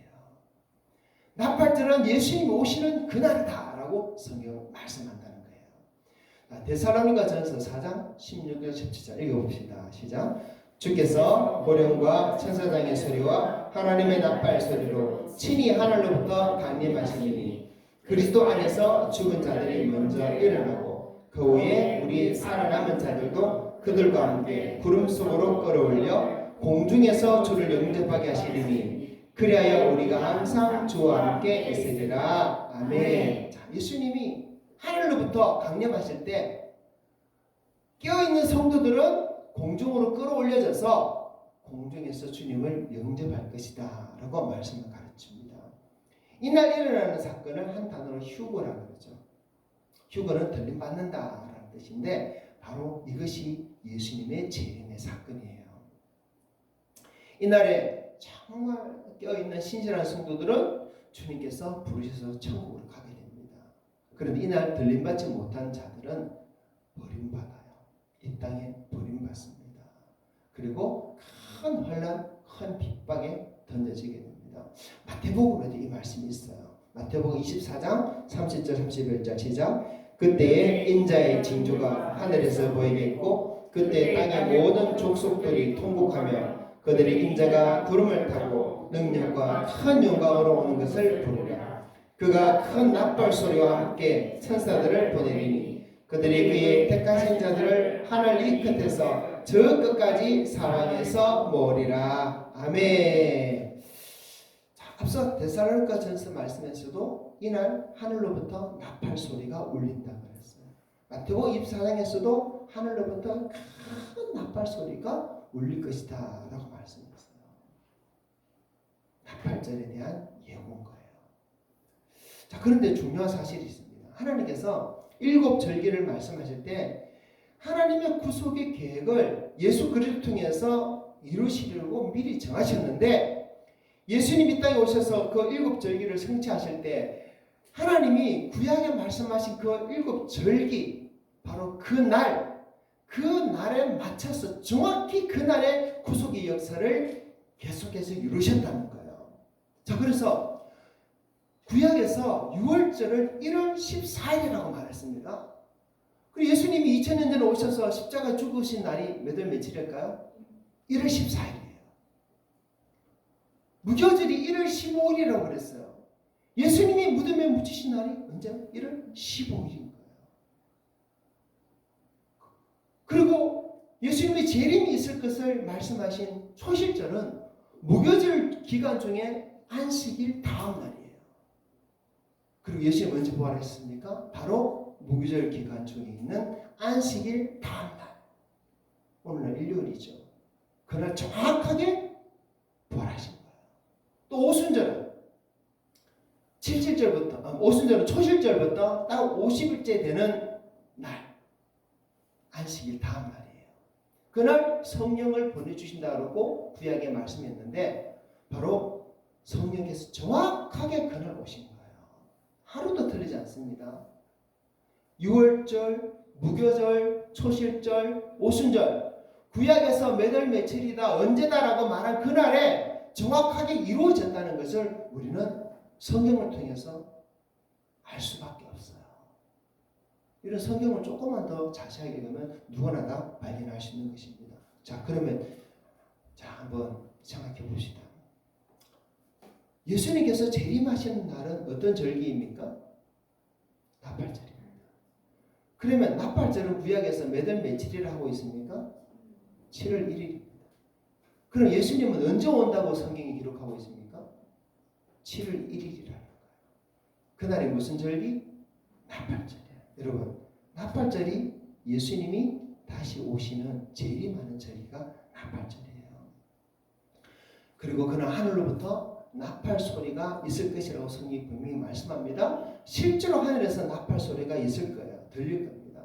나팔절은 예수님이 오시는 그날이다라고 성경 말씀한다는 거예요. 데살로니가전서 4장 16절 17절 읽어봅시다. 시작. 주께서 보령과 천사장의 소리와 하나님의 나팔 소리로 친히 하늘로부터 강림하시리니 그리스도 안에서 죽은 자들이 먼저 일어나고 그 후에 우리 살아남은 자들도 그들과 함께 구름 속으로 끌어올려 공중에서 주를 영접하게 하시리니 그리하여 우리가 항상 주와 함께 있으리라. 아멘. 자, 예수님이 하늘로부터 강림하실 때 깨어있는 성도들은 공중으로 끌어올려져서 공중에서 주님을 영접할 것이다 라고 말씀을 가르칩니다. 이날 일어나는 사건을 한 단어로 휴거라고 그러죠. 휴거는 들림받는다 라는 뜻인데 바로 이것이 예수님의 재림의 사건이에요. 이날에 정말 깨어있는 신실한 성도들은 주님께서 부르셔서 천국으로 가게 됩니다. 그런데 이날 들림받지 못한 자들은 버림받아요. 이 땅에 버림받습니다. 그리고 큰 환난, 큰 핍박에 던져지게 됩니다. 마태복음에도 이 말씀이 있어요. 마태복음 24장 30절 31절 시작. 그때에 인자의 징조가 하늘에서 보이겠고 그때 땅의 모든 족속들이 통곡하며 그들의 인자가 구름을 타고 능력과 큰 영광으로 오는 것을 보리라. 그가 큰 나팔 소리와 함께 천사들을 보내리니 그들이 그의 택하신 자들을 하늘 이 끝에서 저 끝까지 사방에서 모으리라. 아멘. 자, 앞서 데살로니가전서 말씀에서도 이날 하늘로부터 나팔 소리가 울린다고 그랬어요. 마태복음 24장에서도 하늘로부터 큰 나팔 소리가 울릴 것이다 라고 말씀했어요. 나팔절에 대한 예고인 거예요. 자, 그런데 중요한 사실이 있습니다. 하나님께서 일곱 절기를 말씀하실 때 하나님의 구속의 계획을 예수 그리스도를 통해서 이루시려고 미리 정하셨는데 예수님이 이 땅에 오셔서 그 일곱 절기를 성취하실 때 하나님이 구약에 말씀하신 그 일곱 절기 바로 그 날에 맞춰서 정확히 그날의 구속의 역사를 계속해서 이루셨다는 거예요. 자, 그래서 구약에서 6월절을 1월 14일이라고 말했습니다. 그리고 예수님이 2000년 전에 오셔서 십자가 죽으신 날이 몇 월 며칠일까요? 1월 14일이에요. 무교절이 1월 15일이라고 그랬어요. 예수님이 무덤에 묻히신 날이 언제? 1월 15일인 거예요. 그리고 예수님의 재림이 있을 것을 말씀하신 초실절은 무교절 기간 중에 안식일 다음 날이에요. 그리고 예수님 언제 부활했습니까? 바로 무교절 기간 중에 있는 안식일 다음 날. 오늘날 일요일이죠. 그날 정확하게 부활하신 거예요. 또 오순절은 77절부터 오순절은 초실절부터 딱 50일째 되는 날. 안식일 다음 날이에요. 그날 성령을 보내주신다 그러고 구약에 말씀했는데 바로 성령께서 정확하게 그날 오신 거예요. 하루도 틀리지 않습니다. 6월절, 무교절, 초실절, 오순절 구약에서 몇 월 며칠이다 언제다라고 말한 그날에 정확하게 이루어졌다는 것을 우리는 성경을 통해서 알 수밖에 없어요. 이런 성경을 조금만 더 자세하게 보면 누구나 다 발견할 수 있는 것입니다. 자, 그러면 한번 생각해 봅시다. 예수님께서 재림하시는 날은 어떤 절기입니까? 나팔절입니다. 그러면 나팔절은 구약에서 몇 월 며칠이라 하고 있습니까? 7월 1일입니다. 그럼 예수님은 언제 온다고 성경이 기록하고 있습니까? 7월 1일이라는 거예요. 그날이 무슨 절기? 나팔절이에요. 여러분, 나팔절이 예수님이 다시 오시는 재림하는 절기가 나팔절이에요. 그리고 그날 하늘로부터 나팔 소리가 있을 것이라고 성경이 분명히 말씀합니다. 실제로 하늘에서 나팔 소리가 있을 거예요. 들릴 겁니다.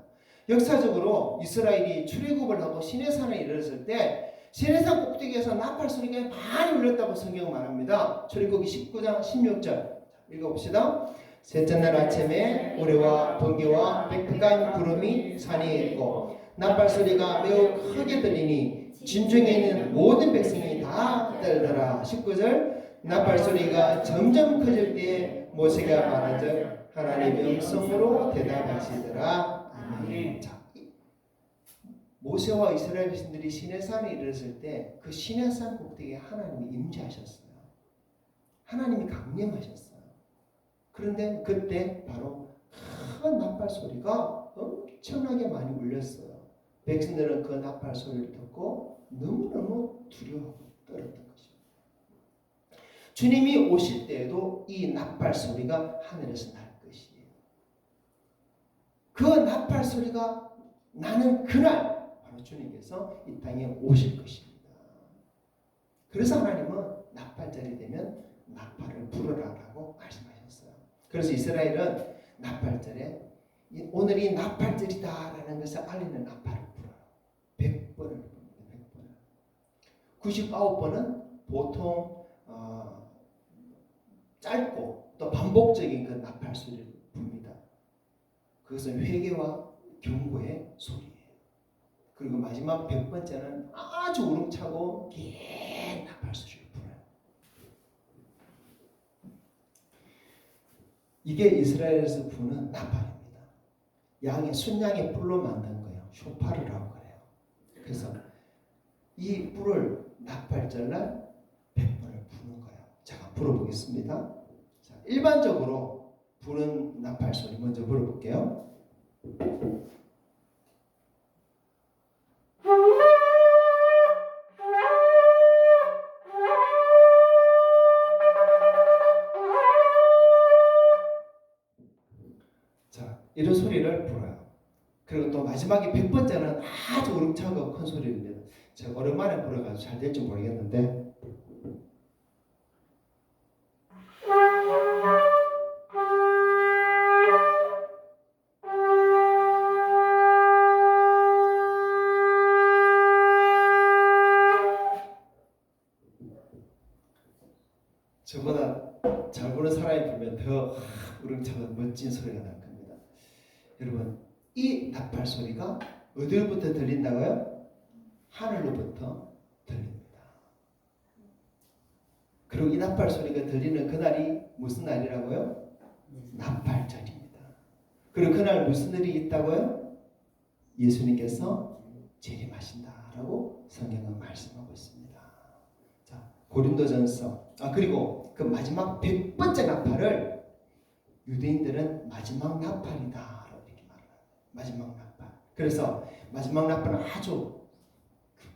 역사적으로 이스라엘이 출애굽을 하고 시내산에 이르렀을 때 시내산 꼭대기에서 나팔 소리가 많이 울렸다고 성경은 말합니다. 출애굽기 19장 16절 읽어봅시다. 셋째 날 아침에 우레와 번개와 빽빽한 구름이 산에 있고 나팔 소리가 매우 크게 들리니 진중에 있는 모든 백성이 다 떨더라. 19절 나팔 소리가 점점 커질 때에 모세가 말하자 하나님의 음성으로 대답하시더라. 아멘. 자, 모세와 이스라엘 백성들이 시내산에 이르렀을 때 그 시내산 꼭대기에 하나님이 임재하셨어요. 하나님이 강림하셨어요. 그런데 그때 바로 큰 나팔 소리가 엄청나게 많이 울렸어요. 백성들은 그 나팔 소리를 듣고 너무너무 두려워하고 떨었던 것입니다. 주님이 오실 때에도 이 나팔 소리가 하늘에서 날 것이에요. 그 나팔 소리가 나는 그날 바로 주님께서 이 땅에 오실 것입니다. 그래서 하나님은 나팔절이 되면 나팔을 불어라라고 말씀하셨어요. 그래서 이스라엘은 나팔절에 오늘이 나팔절이다라는 것을 알리는 나팔을 불어요. 100번을 부릅니다. 100번을. 99번은 보통 짧고 또 반복적인 그 나팔 소리를 부릅니다. 그것은 회개와 경고의 소리예요. 그리고 마지막 100번째는 아주 우렁차고 긴 나팔 소리를 불어요. 이게 이스라엘에서 부는 나팔입니다. 양의 순양의 뿔로 만든 거예요. 쇼파르라고 그래요. 그래서 이 뿔을 나팔절날 100번을 부는 거예요. 제가 불어보겠습니다. 자, 일반적으로 부는 나팔 소리 먼저 불어볼게요. 이런 소리를 불어요. 그리고 또 마지막에 100번째는 아주 우렁차고 큰 소리입니다. 제가 오랜만에 불어가지고 잘 될지 모르겠는데 저보다 잘 부는 사람이 불면 더 우렁차고 멋진 소리가 날 겁니다. 여러분, 이 나팔 소리가 어디로부터 들린다고요? 하늘로부터 들립니다. 그리고 이 나팔 소리가 들리는 그날이 무슨 날이라고요? 나팔절입니다. 그리고 그날 무슨 일이 있다고요? 예수님께서 재림하신다라고 성경은 말씀하고 있습니다. 자, 고린도전서 그리고 그 마지막 100번째 나팔을 유대인들은 마지막 나팔이다라고 이렇게 말해요. 마지막 나팔. 그래서 마지막 나팔은 아주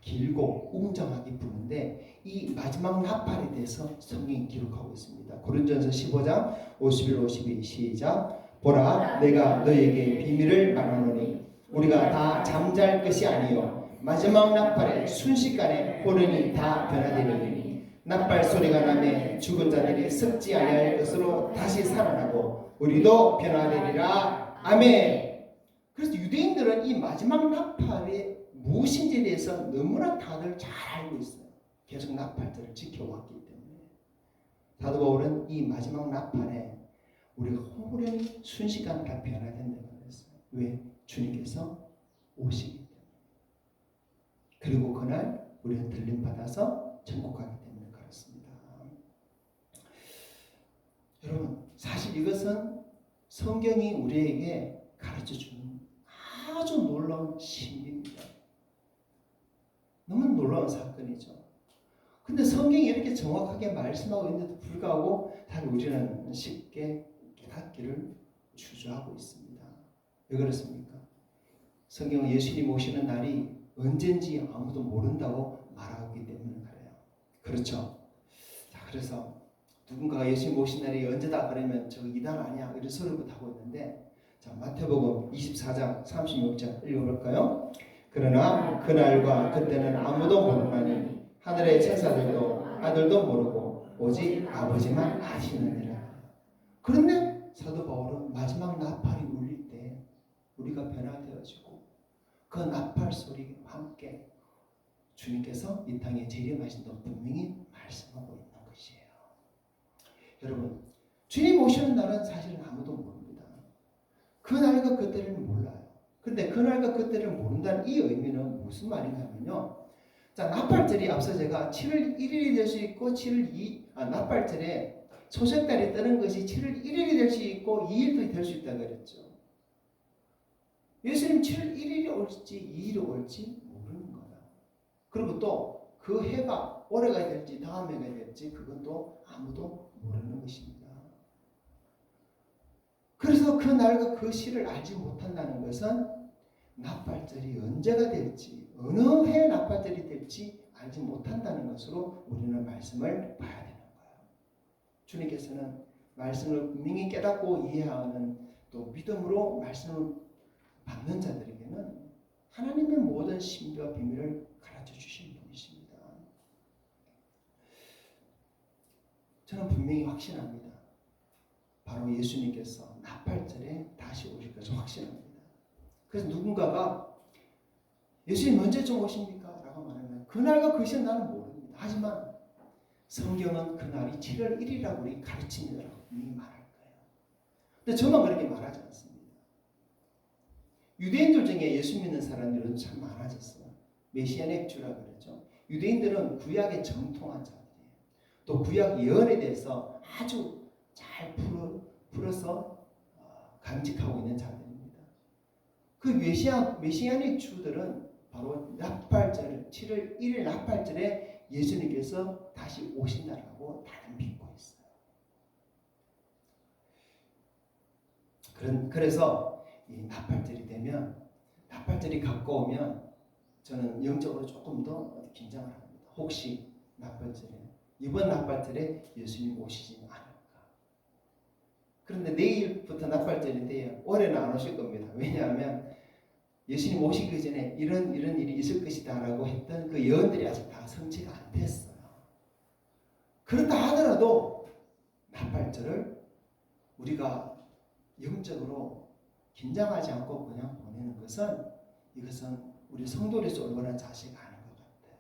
길고 웅장하게 부르는데 이 마지막 나팔에 대해서 성경이 기록하고 있습니다. 고린도전서 15장 51, 52 시작. 보라, 내가 너에게 비밀을 말하노니 우리가 다 잠잘 것이 아니요 마지막 나팔에 순식간에 호련히 다 변화되리니 나팔 소리가 나매 죽은 자들이 썩지 아니할 것으로 다시 살아나고 우리도 변화되리라. 아멘. 그래서 유대인들은 이 마지막 나팔의 무엇인지에 대해서 너무나 다들 잘 알고 있어요. 계속 나팔들을 지켜왔기 때문에. 사도 바울은 이 마지막 나팔에 우리가 호련히 순식간에 다 변화된다고 그랬어요. 왜? 주님께서 오시기 때문에. 그리고 그날 우리는 들림 받아서 천국 가기 때문에 그렇습니다. 여러분, 사실 이것은 성경이 우리에게 가르쳐주는 아주 놀라운 신비입니다. 너무 놀라운 사건이죠. 근데 성경이 이렇게 정확하게 말씀하고 있는데도 불구하고 사실 우리는 쉽게 깨닫기를 주저하고 있습니다. 왜 그렇습니까? 성경은 예수님 오시는 날이 언젠지 아무도 모른다고 말하기 때문에 그래요. 그렇죠? 자, 그래서 누군가가 예수님 오신 날이 언제다 그러면 저 이단 아니야 이런 소리부터 하고 있는데, 자, 마태복음 24장 36절 읽어볼까요? 그러나 그날과 그때는 아무도 모르나니 하늘의 천사들도 아들도 모르고 오직 아버지만 아시느니라. 그런데 사도 바울은 마지막 나팔이 울릴 때 우리가 변화되어지고 그 나팔 소리와 함께 주님께서 이 땅에 재림하신다고 분명히 말씀하고 있는 것이에요. 여러분, 주님 오시는 날은 사실은 아무도 모릅니다. 그날과 그때를 몰라요. 근데 그날과 그때를 모른다는 이 의미는 무슨 말이냐면요. 자, 나팔절이 앞서 제가 7월 1일이 될 수 있고 나팔절에 소생달이 뜨는 것이 7월 1일이 될 수 있고 2일도 될 수 있다고 그랬죠. 예수님 7월 1일이 올지 2일이 올지 모르는 거다. 그리고 또 그 해가 올해가 될지 다음 해가 될지 그건 또 아무도 모르는 것입니다. 그래서 그 날과 그 시를 알지 못한다는 것은 나팔절이 언제가 될지 어느 해 나팔절이 될지 알지 못한다는 것으로 우리는 말씀을 봐야 되는 거예요. 주님께서는 말씀을 분명히 깨닫고 이해하는 또 믿음으로 말씀을 받는 자들에게는 하나님의 모든 신비와 비밀을 가르쳐 주신 분이십니다. 저는 분명히 확신합니다. 바로 예수님께서 나팔절에 다시 오실 것을 확신합니다. 그래서 누군가가 예수님 언제쯤 오십니까? 라고 말하면 그날과 그 시는 나는 모릅니다. 하지만 성경은 그날이 7월 1일이라고 우리 가르칩니다라고 분명히 말할 거예요. 근데 저만 그렇게 말하지 않습니다. 유대인들 중에 예수 믿는 사람들은 참 많아졌어요. 메시아닉 주라 그러죠. 유대인들은 구약에 정통한 자들이에요. 또 구약 예언에 대해서 아주 잘 풀어서 간직하고 있는 자들입니다. 그 메시아닉 주들은 바로 나팔절 7월 1일 나팔절에 예수님께서 다시 오신다라고 다들 믿고 있어요. 그래서 이 나팔절이 되면, 나팔절이 가까우면 저는 영적으로 조금 더 긴장을 합니다. 혹시 이번 나팔절에 예수님 오시지 않을까. 그런데 내일부터 나팔절인데 올해는 안 오실 겁니다. 왜냐하면 예수님 오시기 전에 이런 일이 있을 것이다 라고 했던 그 예언들이 아직 다 성취가 안 됐어요. 그렇다 하더라도 나팔절을 우리가 영적으로 긴장하지 않고 그냥 보내는 것은, 이것은 우리 성도로서 얼마나 자세가 아닌 것 같아요.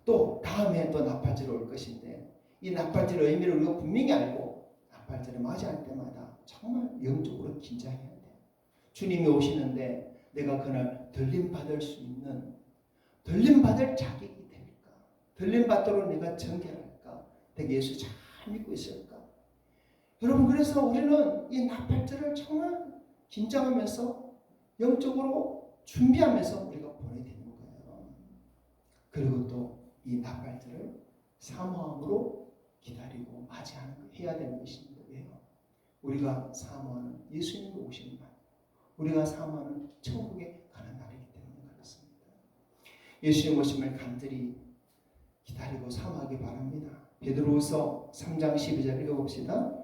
또 다음에 또 나팔절이 올 것인데 이 나팔절의 의미를 우리가 분명히 알고 나팔절을 맞이할 때마다 정말 영적으로 긴장해야 돼요. 주님이 오시는데 내가 그날 들림받을 수 있는, 들림받을 자격이 될까? 들림받도록 내가 정결할까? 내가 예수 잘 믿고 있을까? 여러분, 그래서 우리는 이 나팔절을 정말 긴장하면서 영적으로 준비하면서 우리가 보내야 되는 거예요. 그리고 또 이 나팔절을 사모함으로 기다리고 맞이하는 거 해야 되는 것입니다. 왜요? 우리가 사모하는 예수님이 오시는 날, 우리가 사모하는 천국에 가는 날이기 때문에 그렇습니다. 예수님 오심을 간절히 기다리고 사모하기 바랍니다. 베드로후서 3장 12절 읽어봅시다.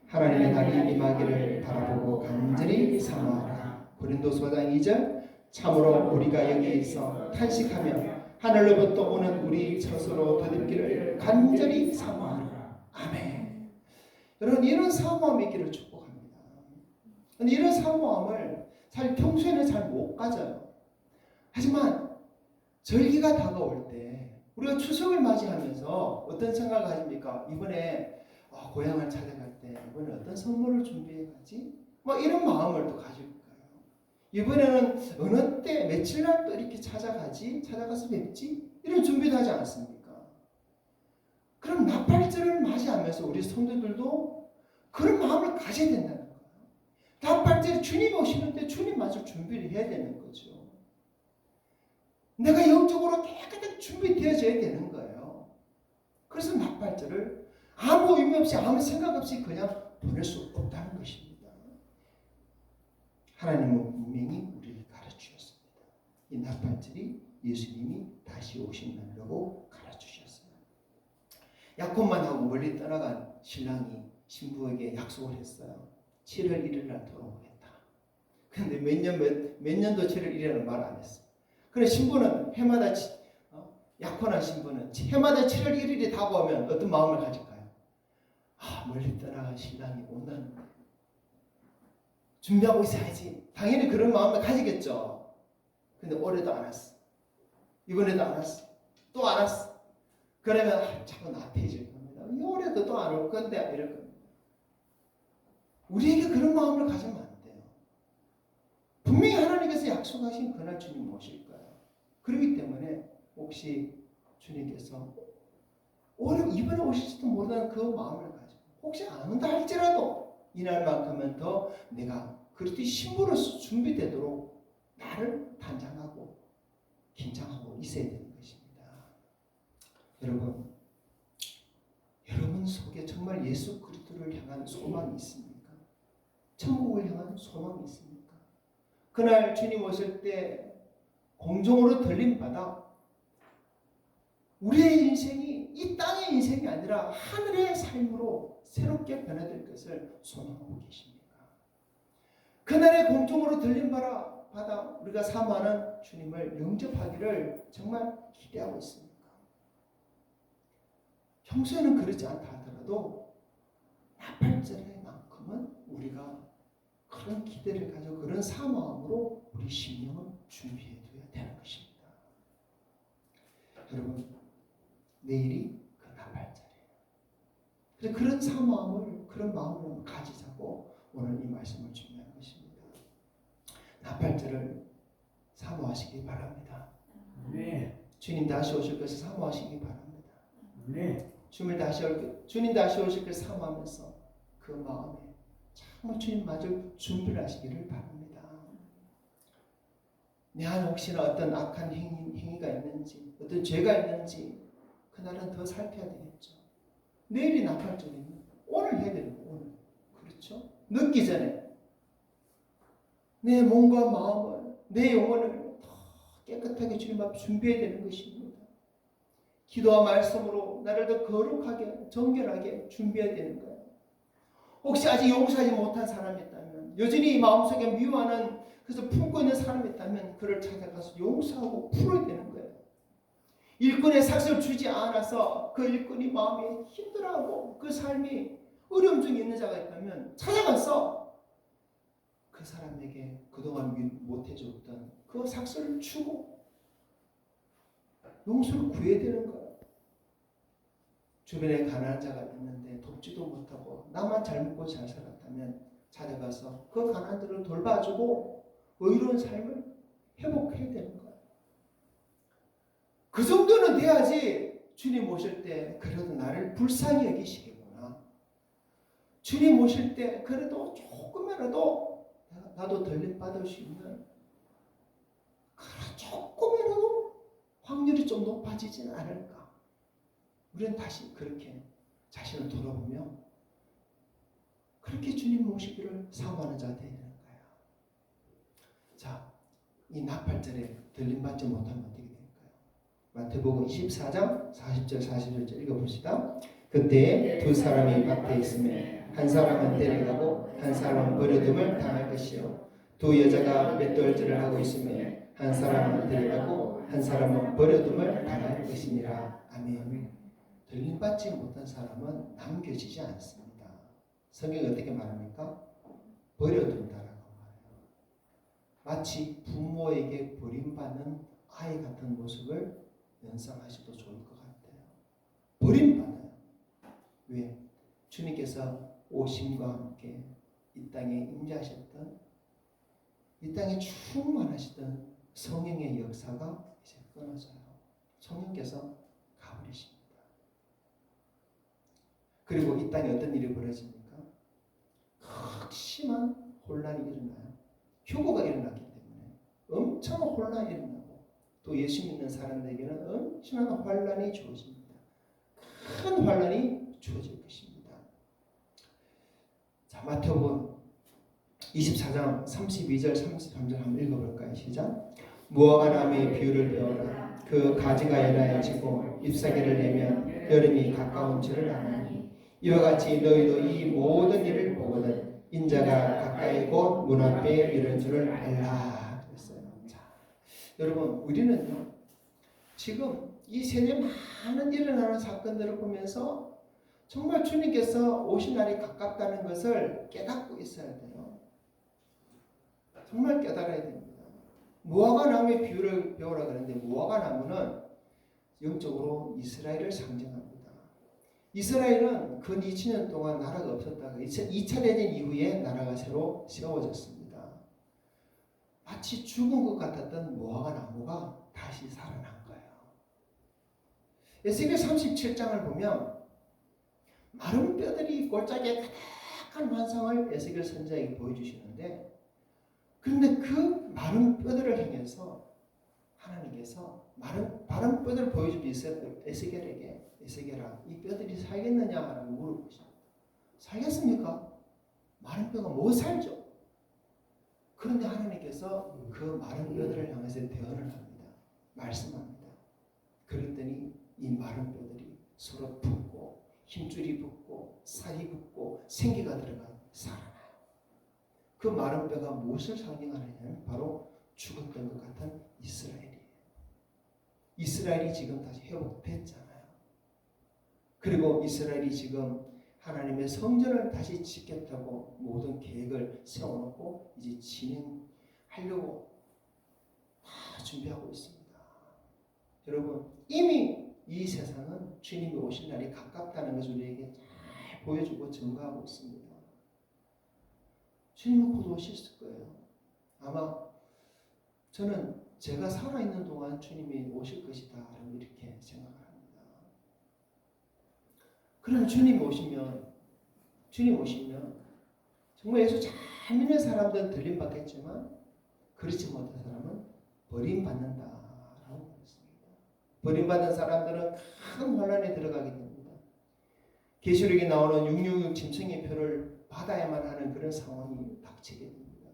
하나님의 날이 임하기를 바라보고 간절히 사모하라. 고린도서 5장 2절 참으로 우리가 여기에 있어 탄식하며 하늘로부터 오는 우리 스스로 더듬기를 간절히 사모하라. 아멘. 여러분, 이런 사모함이 있기를 축복합니다. 근데 이런 사모함을 사실 평소에는 잘 못 가져요. 하지만 절기가 다가올 때 우리가 추석을 맞이하면서 어떤 생각을 가집니까? 이번에 고향을 찾아갈 때 이번에 어떤 선물을 준비해 가지? 막 이런 마음을 또 가질 거예요. 이번에는 어느 때 며칠 날 또 이렇게 찾아가지? 찾아가서 뵙지? 이런 준비도 하지 않습니까? 그럼 나팔절을 맞이하면서 우리 성도들도 그런 마음을 가져야 된다는 거예요. 나팔절에 주님 오시는데 주님 맞을 준비를 해야 되는 거죠. 내가 영적으로 깨끗하게 준비되어져야 되는 거예요. 그래서 나팔절을 아무 의미 없이 아무 생각 없이 그냥 보낼 수 없다는 것입니다. 하나님은 분명히 우리를 가르치셨습니다. 이 나팔절이 예수님이 다시 오신 날이라고 가르치셨어요. 약혼만 하고 멀리 떠나간 신랑이 신부에게 약속을 했어요. 7월 1일 날 돌아오겠다. 그런데 몇 년도 7월 1일을 말 안 했어요. 그래서 신부는 해마다 약혼한 신부는 해마다 7월 1일이 다가오면 어떤 마음을 가질까요? 멀리 떠나간 신랑이 온다는 준비하고 있어야지. 당연히 그런 마음을 가지겠죠. 근데 올해도 안 왔어. 이번에도 안 왔어. 또 안 왔어. 그러면 자꾸 나태해질 겁니다. 올해도 또 안 올 건데 이럴 겁니다. 우리에게 그런 마음을 가지면 안 돼요. 분명히 하나님께서 약속하신 그날 주님 오실 거예요. 그렇기 때문에 혹시 주님께서 이번에 오실지도 모르는 그 마음을 가지고 혹시 안 온다 할지라도 이날만큼은 더 내가 그리스도의 신부로서 준비되도록 나를 단장하고 긴장하고 있어야 되는 것입니다. 여러분 속에 정말 예수 그리스도를 향한 소망이 있습니까? 천국을 향한 소망이 있습니까? 그날 주님 오실 때 공중으로 들림받아 우리의 인생이 이 땅의 인생이 아니라 하늘의 삶으로 새롭게 변화될 것을 소망하고 계십니까? 그날의 공중으로 들림받아 우리가 사모하는 주님을 영접하기를 정말 기대하고 있습니까? 평소에는 그렇지 않다 하더라도 나팔절에만큼은 우리가 그런 기대를 가지고 그런 사모함으로 우리 심령을 준비해둬야 되는 것입니다. 여러분, 내일이 그 나팔절이에요. 그래서 그런 사모함을 그런 마음으로 가지자고 오늘 이 말씀을 준비한 것입니다. 나팔절을 사모하시기 바랍니다. 네. 주님 다시 오실 것을 사모하시기 바랍니다. 네. 주님 다시 오실 것을 사모하면서 그 마음에 정말 주님 맞을 준비를 하시기를 바랍니다. 내 안에 혹시나 어떤 악한 행위가 있는지 어떤 죄가 있는지 그날은 더 살펴야 되겠죠. 내일이 나팔절이면 오늘 해야 되는 거예요. 오늘. 그렇죠? 늦기 전에 내 몸과 마음을 내 영혼을 더 깨끗하게 주님 앞에 준비해야 되는 것입니다. 기도와 말씀으로 나를 더 거룩하게 정결하게 준비해야 되는 거예요. 혹시 아직 용서하지 못한 사람이 있다면 여전히 마음속에 미워하는 그래서 품고 있는 사람이 있다면 그를 찾아가서 용서하고 풀어야 되는 거예요. 일꾼의 삭을 주지 않아서 그 일꾼이 마음이 힘들어하고 그 삶이 어려움 중에 있는 자가 있다면 찾아가서 그 사람에게 그동안 못해줬던 그 삭을 주고 용서를 구해야 되는 거예요. 주변에 가난한 자가 있는데 돕지도 못하고 나만 잘 먹고 잘 살았다면 찾아가서 그 가난들을 돌봐주고 의로운 삶을 회복해야 되는 거예요. 그 정도는 돼야지 주님 오실 때 그래도 나를 불쌍히 여기시겠구나. 주님 오실 때 그래도 조금이라도 나도 덜림받을 수 있는 조금이라도 확률이 좀 높아지진 않을까. 우리는 다시 그렇게 자신을 돌아보며 그렇게 주님 오시기를 사모하는 자가 되어야 되는 거예요. 자, 이 나팔절에 들림받지 못하면 어떻게 될까요? 마태복음 24장 40절 41절 읽어봅시다. 그때 두 사람이 밭에 있으며 한 사람은 데려가고 한 사람은 버려둠을 당할 것이요 두 여자가 맷돌질을 하고 있으며 한 사람은 데려가고 한 사람은 버려둠을 당할 것이니라. 아멘. 들림받지 못한 사람은 남겨지지 않습니다. 성경이 어떻게 말합니까? 버려둔다라고 말해요. 마치 부모에게 버림받는 아이 같은 모습을 연상하셔도 좋을 것 같아요. 버림받아요. 왜? 주님께서 오심과 함께 이 땅에 임재하셨던, 이 땅에 충만하시던 성령의 역사가 이제 끊어져요. 성령께서 가버리십니다. 그리고 이 땅에 어떤 일이 벌어집니까? 극심한 혼란이 일어나요. 휴거가 일어났기 때문에 엄청난 혼란이 일어나고 또 예수 믿는 사람들에게는 엄청난 환란이 주어집니다. 큰 환란이 주어질 것입니다. 자, 마태복음 24장 32절 33절 한번 읽어볼까요? 시작. 무화과 나무의 비유를 배워라. 그 가지가 연하여지고 잎사귀를 내면 여름이 가까운 줄을 아나니 이와 같이 너희도 이 모든 일을 보거든 인자가 가까이 곧 문 앞에 이른 줄을 알라 그랬어요. 자, 여러분 우리는요 지금 이 세대 많은 일어나는 사건들을 보면서 정말 주님께서 오신 날이 가깝다는 것을 깨닫고 있어야 돼요. 정말 깨달아야 됩니다. 무화과 나무의 비유를 배우라 그러는데 무화과 나무는 영적으로 이스라엘을 상징합니다. 이스라엘은 근 2000년 동안 나라가 없었다가 2차 대전 이후에 나라가 새로 세워졌습니다. 마치 죽은 것 같았던 무화과 나무가 다시 살아난 거예요. 에스겔 37장을 보면 마른 뼈들이 골짜기에 가득한 환상을 에스겔 선지자에게 보여주시는데 그런데 그 마른 뼈들을 향해서 하나님께서 마른 뼈들을 보여주기 위해서 에스겔에게 에스겔아 이 뼈들이 살겠느냐라고 물어보십니다. 살겠습니까? 마른 뼈가 못 살죠. 그런데 하나님께서 그 마른 뼈들을 향해서 대언을 합니다. 말씀합니다. 그랬더니 이 마른 뼈들이 서로 붙고 힘줄이 붙고 살이 붙고 생기가 들어가 살아나요. 그 마른 뼈가 무엇을 상징하느냐면 바로 죽었던 것 같은 이스라엘이에요. 이스라엘이 지금 다시 회복됐잖아요. 그리고 이스라엘이 지금 하나님의 성전을 다시 짓겠다고 모든 계획을 세워놓고 이제 진행하려고 다 준비하고 있습니다. 여러분 이미 이 세상은 주님이 오신 날이 가깝다는 것을 우리에게 잘 보여주고 증거하고 있습니다. 주님은 곧 오실 거예요. 아마 저는 제가 살아있는 동안 주님이 오실 것이다 라고 이렇게 생각을 합니다. 그럼 주님 오시면 정말 예수 잘 믿는 사람들은 들림받겠지만 그렇지 못한 사람은 버림받는다라고 했습니다. 버림받은 사람들은 큰 혼란에 들어가게 됩니다. 계시록에 나오는 666 짐승의 표를 받아야만 하는 그런 상황이 닥치게 됩니다.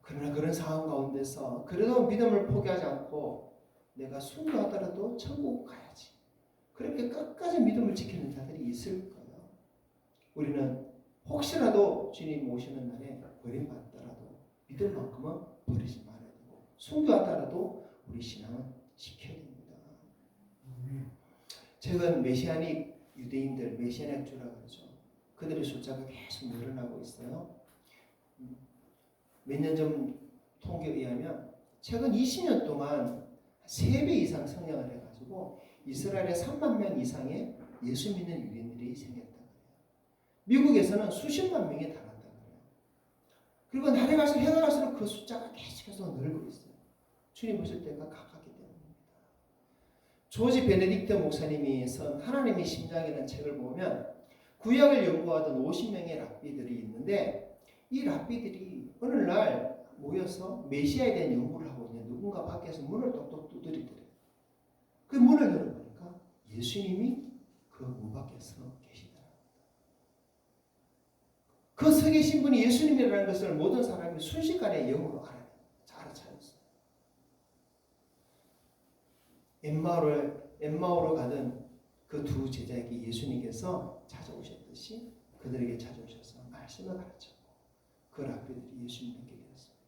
그러나 그런 상황 가운데서 그래도 믿음을 포기하지 않고 내가 순교하더라도 천국 가야지. 그렇게 끝까지 믿음을 지키는 자들이 있을 거예요. 우리는 혹시라도 주님 오시는 날에 버림받더라도 믿음만큼은 버리지 말아야 되고 순교하더라도 우리 신앙은 지켜야 됩니다. 최근 메시아닉 유대인들, 메시아닉주라고 그러죠. 그들의 숫자가 계속 늘어나고 있어요. 몇 년 전 통계에 의하면 최근 20년 동안 3배 이상 성장을 해가지고 이스라엘에 3만 명 이상의 예수 믿는 유대인들이 생겼다 그래요. 미국에서는 수십만 명이 달한다 그래요. 그리고 날이 갈수록 해가 갈수록 그 숫자가 계속해서 늘고 있어요. 주님 오실 때가 가깝기 때문입니다. 조지 베네딕트 목사님이 쓴 하나님의 심장이라는 책을 보면 구약을 연구하던 50명의 랍비들이 있는데 이 랍비들이 어느 날 모여서 메시아에 대한 연구를 하고 있는데 누군가 밖에서 문을 똑똑 두드리더래요. 그 문을 열어보니까 예수님이 그 문 밖에서 계시더라고요. 그 서 계신 분이 예수님이라는 것을 모든 사람이 순식간에 영으로 알아차렸어요. 엠마오로 가던 그 두 제자에게 예수님께서 찾아오셨듯이 그들에게 찾아오셔서 말씀을 가르쳤고 그 랍비들이 예수님을 믿게 되었습니다.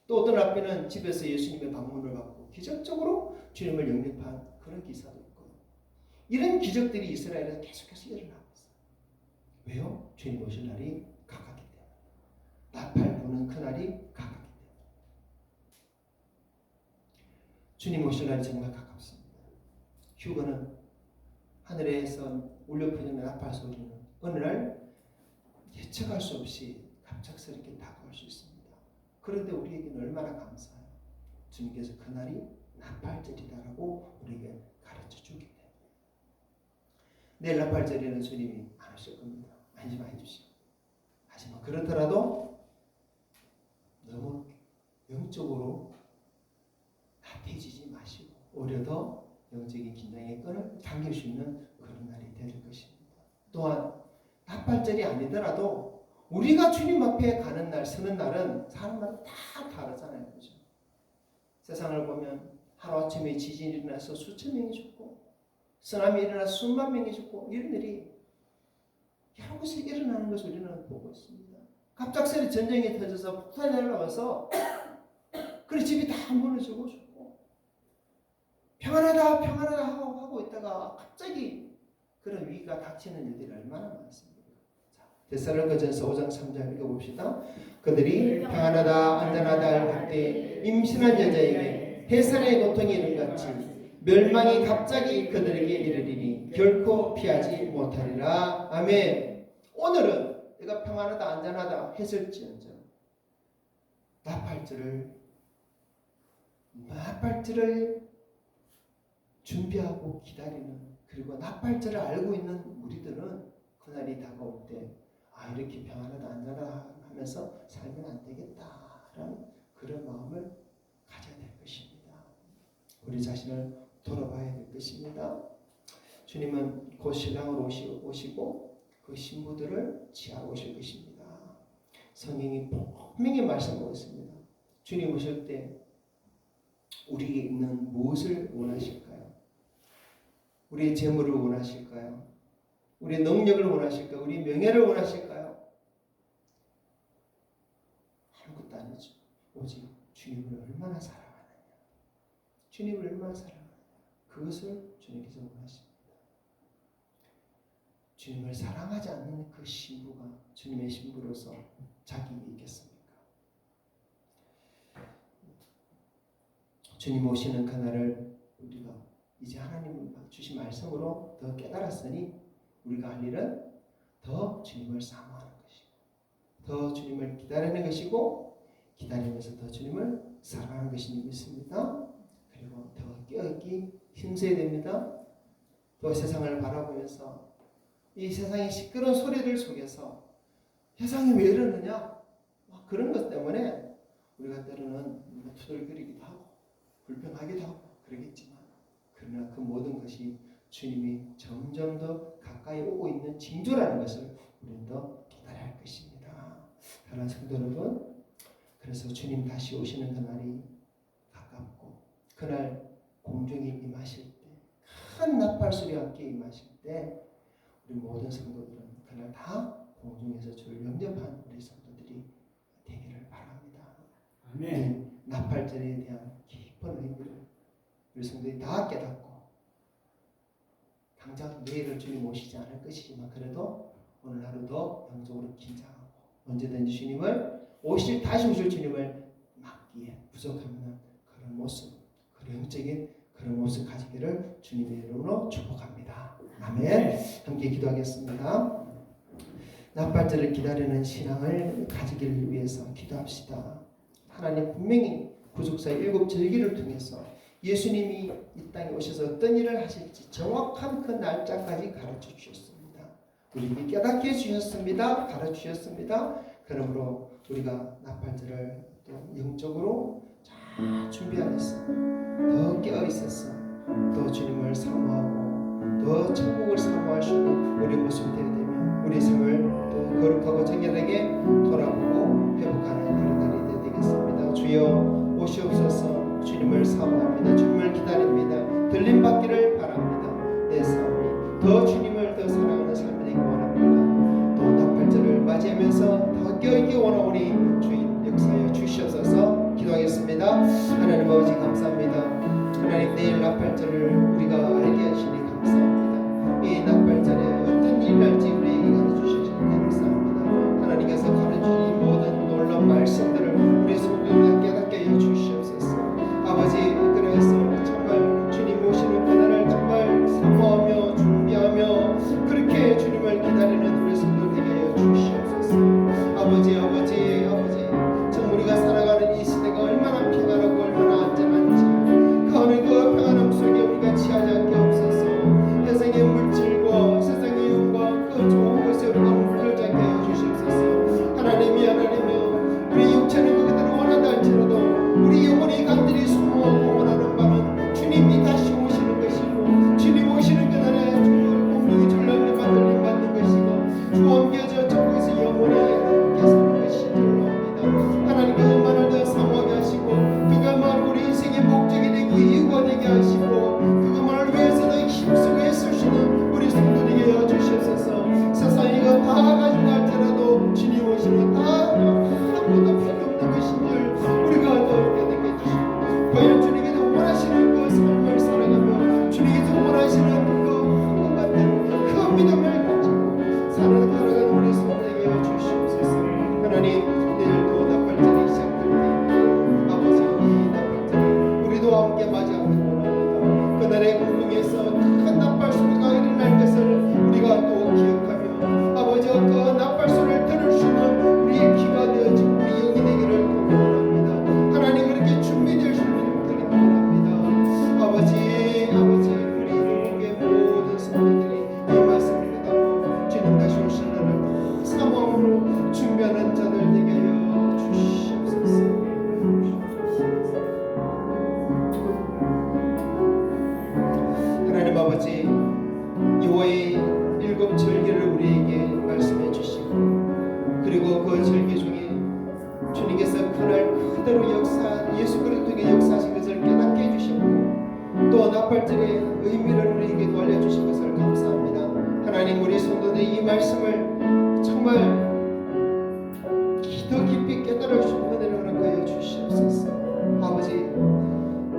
또 어떤 랍비는 집에서 예수님의 방문을 받고 기적적으로 주님을 영접한 그런 기사도 있고 이런 기적들이 이스라엘에서 계속해서 일어나고 있어요. 왜요? 주님 오실 날이 가깝기 때문에. 나팔 부는 그날이 가깝기 때문에. 주님 오실 날이 정말 가깝습니다. 휴거는 하늘에서 울려 퍼지는 나팔 소리는 어느 날 예측할 수 없이 갑작스럽게 다가올 수 있습니다. 그런데 우리에게는 얼마나 감사해요. 주님께서 그날이 나팔절이다라고 우리에게 가르쳐 주기 때문에. 내일 나팔절에는 주님이 안 오실 겁니다. 안심해 주시고. 하지만 그렇더라도 너무 영적으로 나태해지지 마시고 오히려 더 영적인 긴장의 끈을 당길 수 있는 그런 날이 될 것입니다. 또한 나팔절이 아니더라도 우리가 주님 앞에 가는 날, 서는 날은 사람마다 다 다르잖아요. 그죠? 세상을 보면 하루아침에 지진이 일어나서 수천 명이 죽고 쓰나미 일어나서 수만 명이 죽고 이런 일이 여러 곳에 일어나는 것을 우리는 보고 있습니다. 갑작스레 전쟁이 터져서 폭탄이 날아와서 그 집이 다 무너지고 죽고 평안하다 평안하다 하고 있다가 갑자기 그런 위기가 닥치는 일들이 얼마나 많습니까? 데살로니가전서 5장 3절 읽어봅시다. 그들이 평안하다 안전하다 할 때 임신한 여자에게 해산의 고통이 이른같이 멸망이 갑자기 그들에게 이르리니 결코 피하지 못하리라. 아멘. 오늘은 내가 평안하다 안전하다 했을지언정 나팔절을 준비하고 기다리는 그리고 나팔절을 알고 있는 우리들은 그날이 다가올 때 이렇게 평안하다 안전하다 하면서 살면 안 되겠다라는 그런 마음을 가져야 될 것입니다. 우리 자신을 돌아봐야 될 것입니다. 주님은 곧 신랑으로 오시고 그 신부들을 취하러 오실 것입니다. 성경이 분명히 말씀하고 있습니다. 주님 오실 때 우리에게 있는 무엇을 원하실까요? 우리의 재물을 원하실까요? 우리의 능력을 원하실까요? 우리의 명예를 원하실까요? 아무것도 아니죠. 오직 주님을 얼마나 사랑하느냐. 주님을 얼마나 사랑하느냐. 그것을 주님께서 원하십니다. 주님을 사랑하지 않는 그 신부가 주님의 신부로서 자격이 있겠습니까? 주님 오시는 그날을 우리가 이제 하나님 주신 말씀으로 더 깨달았으니 우리가 할 일은 더 주님을 사모하는 것이고 더 주님을 기다리는 것이고 기다리면서 더 주님을 사랑하는 것이 믿습니다. 그리고 더 깨어있기 힘써야 됩니다. 또 세상을 바라보면서 이 세상의 시끄러운 소리들 속에서 세상이 왜 이러느냐 그런 것 때문에 우리가 때로는 투덜거리기도 하고 불평하기도 하고 그러겠지만 그러나 그 모든 것이 주님이 점점 더 가까이 오고 있는 징조라는 것을 우리는 더 기다려야 할 것입니다. 사랑하는 성도 여러분, 그래서 주님 다시 오시는 그날이 가깝고 그날 공중에 임하실 때 큰 나팔 소리와 함께 임하실 때 우리 모든 성도들은 그날 다 공중에서 주를 영접한 우리 성도들이 되기를 바랍니다. 아멘. 나팔절에 대한 깊은 의미를 우리 성도들이 다 깨닫고 당장 내일은 주님 오시지 않을 것이지만 그래도 오늘 하루도 영적으로 긴장하고 언제든지 주님을 다시 오실 주님을 맞기에 부족하면 그런 모습, 그런 영적인 그런 모습 가지기를 주님의 이름으로 축복합니다. 아멘. 함께 기도하겠습니다. 납발절을 기다리는 신앙을 가지기를 위해서 기도합시다. 하나님 분명히 구속사의 7 절기를 통해서 예수님이 이 땅에 오셔서 어떤 일을 하실지 정확한 그 날짜까지 가르쳐 주셨습니다. 우리에게 깨닫게 해주셨습니다. 가르쳐 주셨습니다. 그러므로 우리가 납발절을 또 영적으로 잘 준비하겠어. 더 깨어 있었어. 더 주님을 사모하고 더 천국을 사모할 수 있는 우리 모습이 되어야 되며 우리 삶을 또 거룩하고 정결하게 돌아보고 회복하는 그런 날이 되어야 되겠습니다. 주여 오시옵소서. 주님을 사모합니다. 주님을 기다립니다. 들림 받기를 바랍니다. 내 삶이 더 주님을 더 사랑하는 삶이 되기 원합니다. 또 납발절을 맞이하면서 더 깨어있기 원하오니 주인 역사하여 주시옵소서. 기도하겠습니다. 하나님 아버지 감사합니다. 하나님 내일 납발절을 우리가 알게 하시니 감사합니다. 이 납발절에 어떤 일이 날지 우리에게 가르쳐주시니 감사합니다. 하나님께서 가르쳐주신 모든 놀라운 말씀들을 우리 속에 깨닫게 하여 주시옵소서. 아버지 그래서 정말 주님 모시는 그날을 정말 사모하며 준비하며 그렇게 주님을 기다리는 우리 성도 되게 하여 주시옵소서. 아버지 참 우리가 살아가는 이 시대가 얼마나 평안하고 얼마나 안전한지 그 평안함 속에 우리가 취하지 않게 없어서 세상의 물질과 세상의 영과 그 좋은 것에 우리가 물들지 않게 하여 주시옵소서. 하나님이 우리 육체는 그대로 원한다 할지라도 우리 영혼이 간절히 소모하고 원하는 바는 주님이 다시 오시는 것이고 주님 오시는 그날에 공동이 전람을 받는 것이고 주와 함께 저쪽에서 영원히 함께 사는 것이 줄로옵니다. 하나님 그 만을 더 사모하게 하시고 그것만 우리 인생의 목적이 되고 이유가 되게 하시고 그것만을 위해서 더 힘쓰고 애쓸 수 있는 우리 성도 되게 하여 주시옵소서. 세상에 이거 다 가지고 할지라도 주님 오시는 다 아무것도 필요 없는 것인 줄 우리가 더 깨닫게 해주시고 과연 주님께서 원하시는 그 삶을 살아가며 주님께서 원하시는 그 같은 그 믿음을 가지고 살아가는 우리 성도 되게 하여 주시옵소서. 하나님 내일도 납발절이 시작될 때 아버지 이 납발절 우리도 함께 맞이하는 원합니다. 그날의 공중에서 큰 납발 소리가 일어날 것을 우리가 또 기억하며 아버지 그 납발 소리를 들을 수 있는 우리의 귀가 되어지고 우리 영이 되기를 또 원합니다. 하나님 그렇게 준비될 수 있는 들이 원합니다. 아버지 우리 한국의 모든 성도들이 이 말씀을 깨닫고 주님 다시 오실 날을 사모함으로 준비하는 자들 되게 하여 주시옵소서. 하나님 아버지 여호와의 7 절기를 우리에게 말씀해 주시고 그리고 그 절기 중에 주님께서 그날 그대로 예수 그리스도 통해 역사하신 것을 깨닫게 해주셨고 또 납발절의 의미를 우리에게도 알려주신 것을 감사합니다. 하나님 우리 성도들이 이 말씀을 정말 더 깊이 깨달을 수 있는 은혜를 허락하여 주시옵소서. 아버지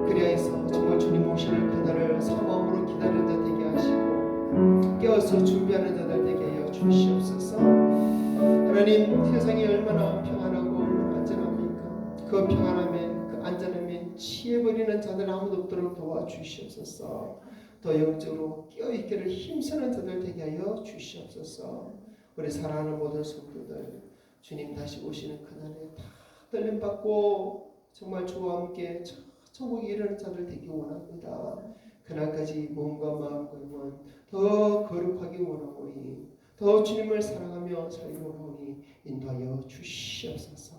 그리하여서 정말 주님 오시는 그날을 사모함으로 기다리는 자 되게 하시고 깨어서 준비하는 자들 되게 하여 주시옵소서. 하나님 세상이 얼마나 평안하고 얼마나 안전합니까? 그 평안함에 그 안전함에 취해버리는 자들 아무도 없도록 도와주시옵소서. 더 영적으로 깨어있기를 힘쓰는 자들 되게 하여 주시옵소서. 우리 사랑하는 모든 성도들 주님 다시 오시는 그날에 다 떨림받고 정말 주와 함께 천국에 이르는 자들 되기 원합니다. 그날까지 몸과 마음과 영혼 더 거룩하게 원하오니 더 주님을 사랑하며 살기 원하오니 인도하여 주시옵소서.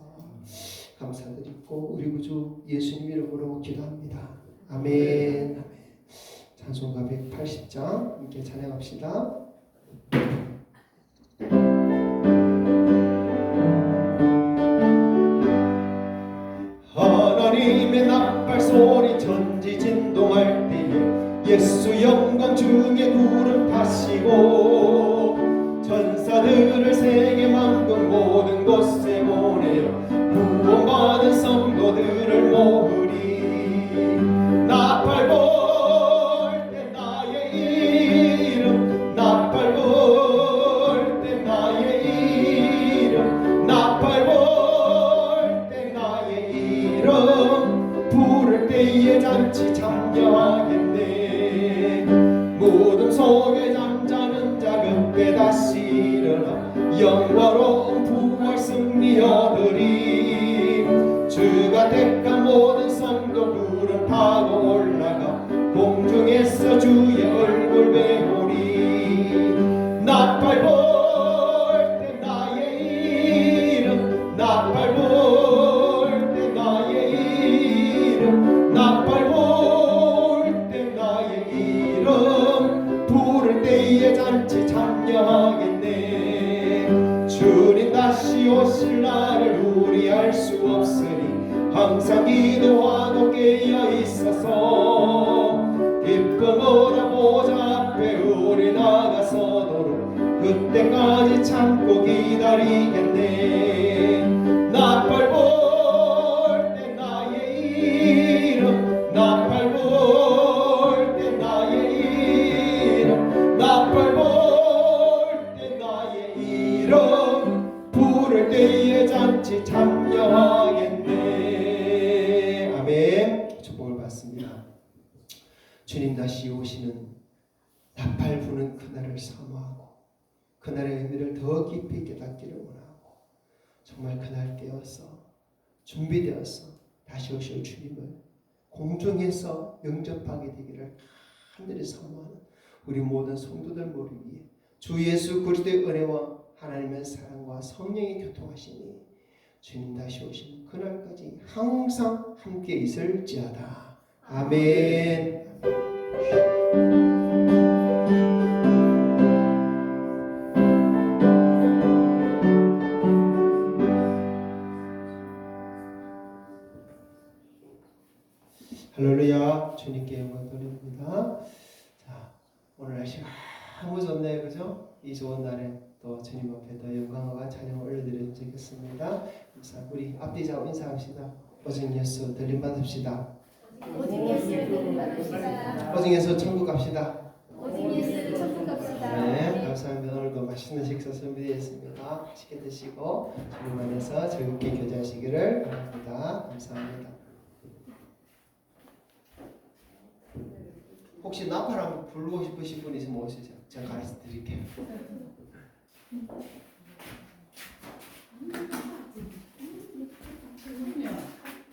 감사드리고 우리 구주 예수님 이름으로 기도합니다. 아멘. 찬송가 180장 함께 찬양합시다. 하나님의 납발 소리 전지진동할 때에 예수 영광 중에 구름 타시고 천사들을 세계 만국 모든 곳에 보내어 구원받은 성도들을 모으리. 납발 볼 때 나의 이름 납발 볼 때 나의 이름 납발 볼 때 나의 이름 부를 때에 잔치 참여하게 주의 얼굴 배우리 나팔 볼 때 나의 이름 나팔 볼 때 나의 이름 나팔 볼 때 나의 이름 부를 때에 잔치 참여하겠네 주님 다시 오실 날을 우리 알 수 없으니 항상 기도하고 깨어 있어서 기쁨으로 보좌 앞에 우리 나가서도록 그때까지 참고 기다리겠네 나팔 볼 때 나의 이름 나팔 볼 때 나의 이름 나팔 볼 때 나의 이름 부를 때에 잔치 참여하겠네 아멘 축복을 받습니다 주님 다시 오시는 나팔 부는 그날을 사모하고 그날의 의미를 더 깊이 깨닫기를 원하고 정말 그날 깨어서 준비되어서 다시 오실 주님을 공중에서 영접하게 되기를 하늘에 사모하는 우리 모든 성도들 모두 위해 주 예수 그리스도의 은혜와 하나님의 사랑과 성령의 교통하심이 주님 다시 오시는 그날까지 항상 함께 있을지어다. 아멘. 할렐루야. 주님께 영광 돌립니다. 자, 오늘 날씨가 너무 좋네요. 그죠? 이 좋은 날에 또 주님 앞에 더 영광과 찬양을 올려드리면 좋겠습니다. 우리 앞뒤 잡고 인사합시다. 오직 예수 들림 받읍시다. 오직 예수를 들림받으시다. 오직 예수 천국 갑시다. 오직 예수를 천국 갑시다. 네, 감사합니다. 오늘도 맛있는 식사 준비되었습니다. 맛있게 드시고 주님 안에서 즐겁게 교제하시기를 바랍니다. 감사합니다. 혹시 나팔 한번 부르고 싶으신 분 있으면 오시죠. 제가 가르쳐 드릴게요. 그러면